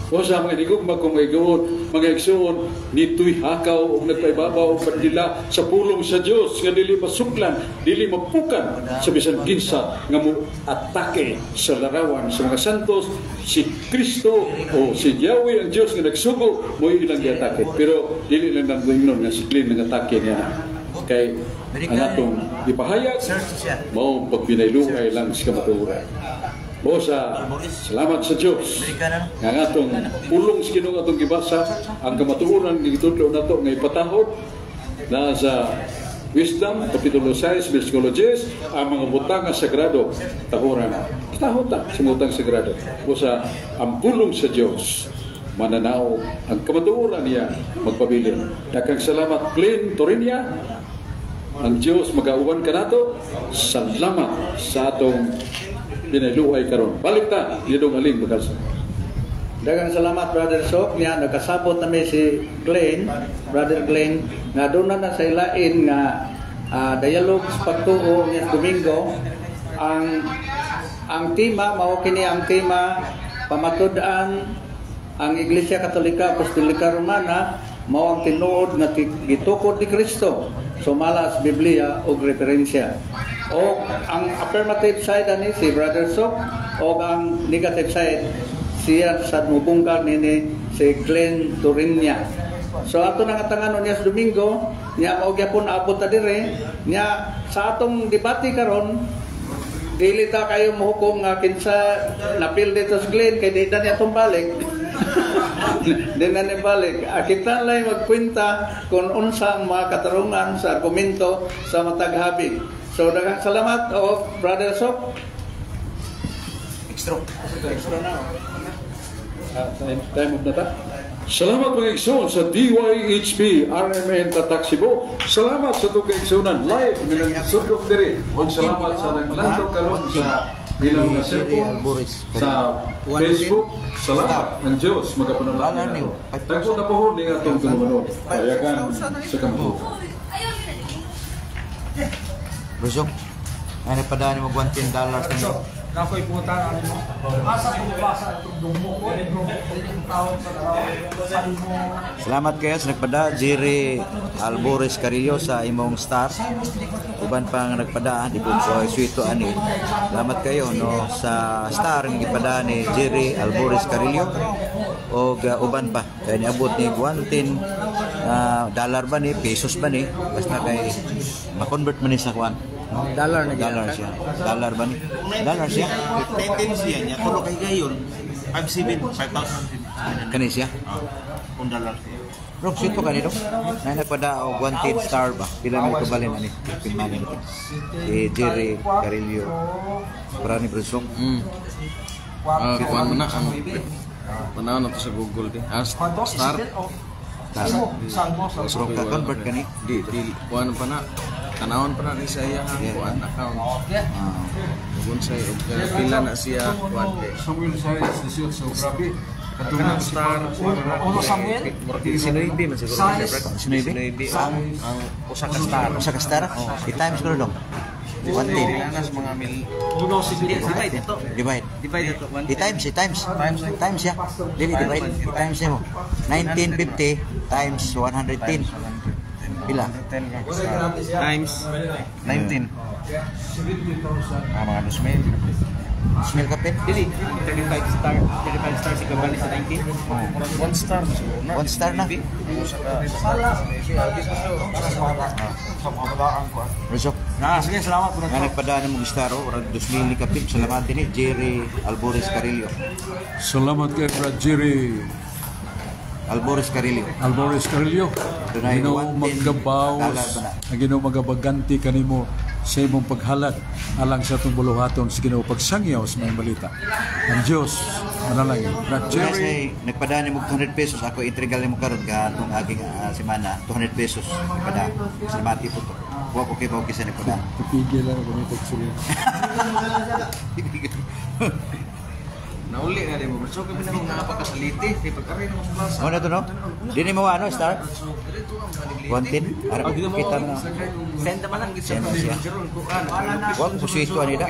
O sa mga hinigugma kung may gawon, mga igsoon, nito'y hakaw o nagpaibabaw o pandila sa pulong sa Diyos, nga dili masuklan, dili mapukan sa bisan ginsa, nga mo atake sa larawan sa mga santos, si Kristo o si Yahweh ang Diyos nga nagsugo, mo ilang atake. Pero dili lang nang ingnon nga si Clint ng atake niya. Kay ang atong ipahayag, mao pagpinayluhay lang sa kamaturan. O sa salamat sa Diyos nga atong pulong sa Ginoo atong gibasa, ang kamatuoran gitudlo nato nga ipatahod na sa Wisdom Kapitulo 6 versikulo 10, ang mga butang nga sagrado tahuran. Tahod ta sa butang sagrado. O sa ang pulong sa Diyos mananaw ang kamatuoran niya magpabilin. Daghang salamat Clint Torinia. Ang Diyos magauban ka nato. Salamat sa atong pinayluhay karon. Balik ta, yun aling bagalsa. Daghang salamat Brother Sok niya nakasabot namin si Glenn, Brother Glenn, nga doon na sa ilain nga dialogue sa pagtuo ni Domingo. Ang tema mao kini ang tema pamatud-an ang Iglesia Katolika Apostolika Romana mao ang tinuod nga gitukod ni Kristo sumala sa Biblia og referensya. O ang affirmative side ani si Brother Sok o ang negative side siya sa mubungkag nini si Glenn Turinya. So ato nang atanganon niya sa Domingo, niya mao gyapon abot ta dire, niya sa atong debate karon dili ta kayo mohukom nga kinsa napil dito sa Glenn kay di na niya tumbalik. Di na niya balik. Kita lang magkwenta kung unsa ang mga katarungan sa argumento sa matag habig. So daghang salamat o Brother Sok. Extra na. Time of data. Salamat mga igsoon sa DYHP RMN Tatak Cebu. Salamat sa itong kaigsunan live ng sudok diri. Huwag salamat sa naglanto karon sa ilang na cellphone, sa Facebook. Salamat ng Diyos magapanalangin. Tagpo na po ni atong tulumanon. Payagan sa kampo. Rusok, ay napadaan mo $110 kanyo. Nakoy pumunta na mo. Asa kung basa itong dumo ko, yung tawag sa mo. Salamat kayo sa nagpada, Jerry Albores Carillo sa imong star. Uban pang nagpada, di po ko suito ani. Salamat kayo no sa star ng ipada ni Jerry Albores Carillo. O uban pa, kaya niabot ni $110 ba ni, pesos ba ni, basta kay ma-convert man ni sa kuan. Dollar na Dollar siya. Dollar ba ni? Dollar siya? 10 siya niya. Tulo kay gayon. 5,000. Kani siya? $1. Bro, sito ka nito? Na nagpada o $110 ba? Pila may kabalin ani? Pilmanin ito. Si Jerry Carillo. Para ni Brusok. Kuha mo na. Panahon na ito sa Google. Star. So, ka-convert ka ni? Di. Kuha na pa na. Tanawon pa na ni siya kuha account. Kung siya, pila na siya kuha. Samuel Sayas, 18, so grabe. Katulad star. Uno Samuel? Sinoibi man siguro. Sinoibi? Ang usa ka star. Usa ka star? I-times ko dong. 110. Kailangan mga mil. Uno sige. Divide ito. Divide. Divide ito. I-times. Times ya. Dili divide. I-times mo. 1950 times 110. Pila? Times 19. Mga 2,000. Smell kapit? Dili, 35 star si Kabali sa 19. 1 star. 1 star na. Rusok. Sige, salamat po. Nga nagpadaan mo gustaro, orang 2,000 kapit. Salamat din Jerry Albores Carillo. Salamat kay Brad Jerry Albores Carillo. Alvarez Carrillo. Dunay Ginoo $110 maggabawas, ba na? Ginoo magabaganti kanimo sa imong paghalat alang sa itong buluhaton sa Ginoo pagsangyaw sa mga balita. Ang Diyos manalangin. Brad Jerry, Jerry, nagpadaan mo 200 pesos. Ako intrigal mo karon ka itong aking semana. 200 pesos. Nagpadaan. Salamati po to. Huwag ko kayo sa nagpadaan. pipigil lang ako nito sila. Nauli nga din mo. So kami na kung napakasaliti. Di pagkarin mo sa plaza. Ano na to no? Di mo ano, star? 110? Harap kita na. Send naman ang Send siya. Huwag po siya ito anida.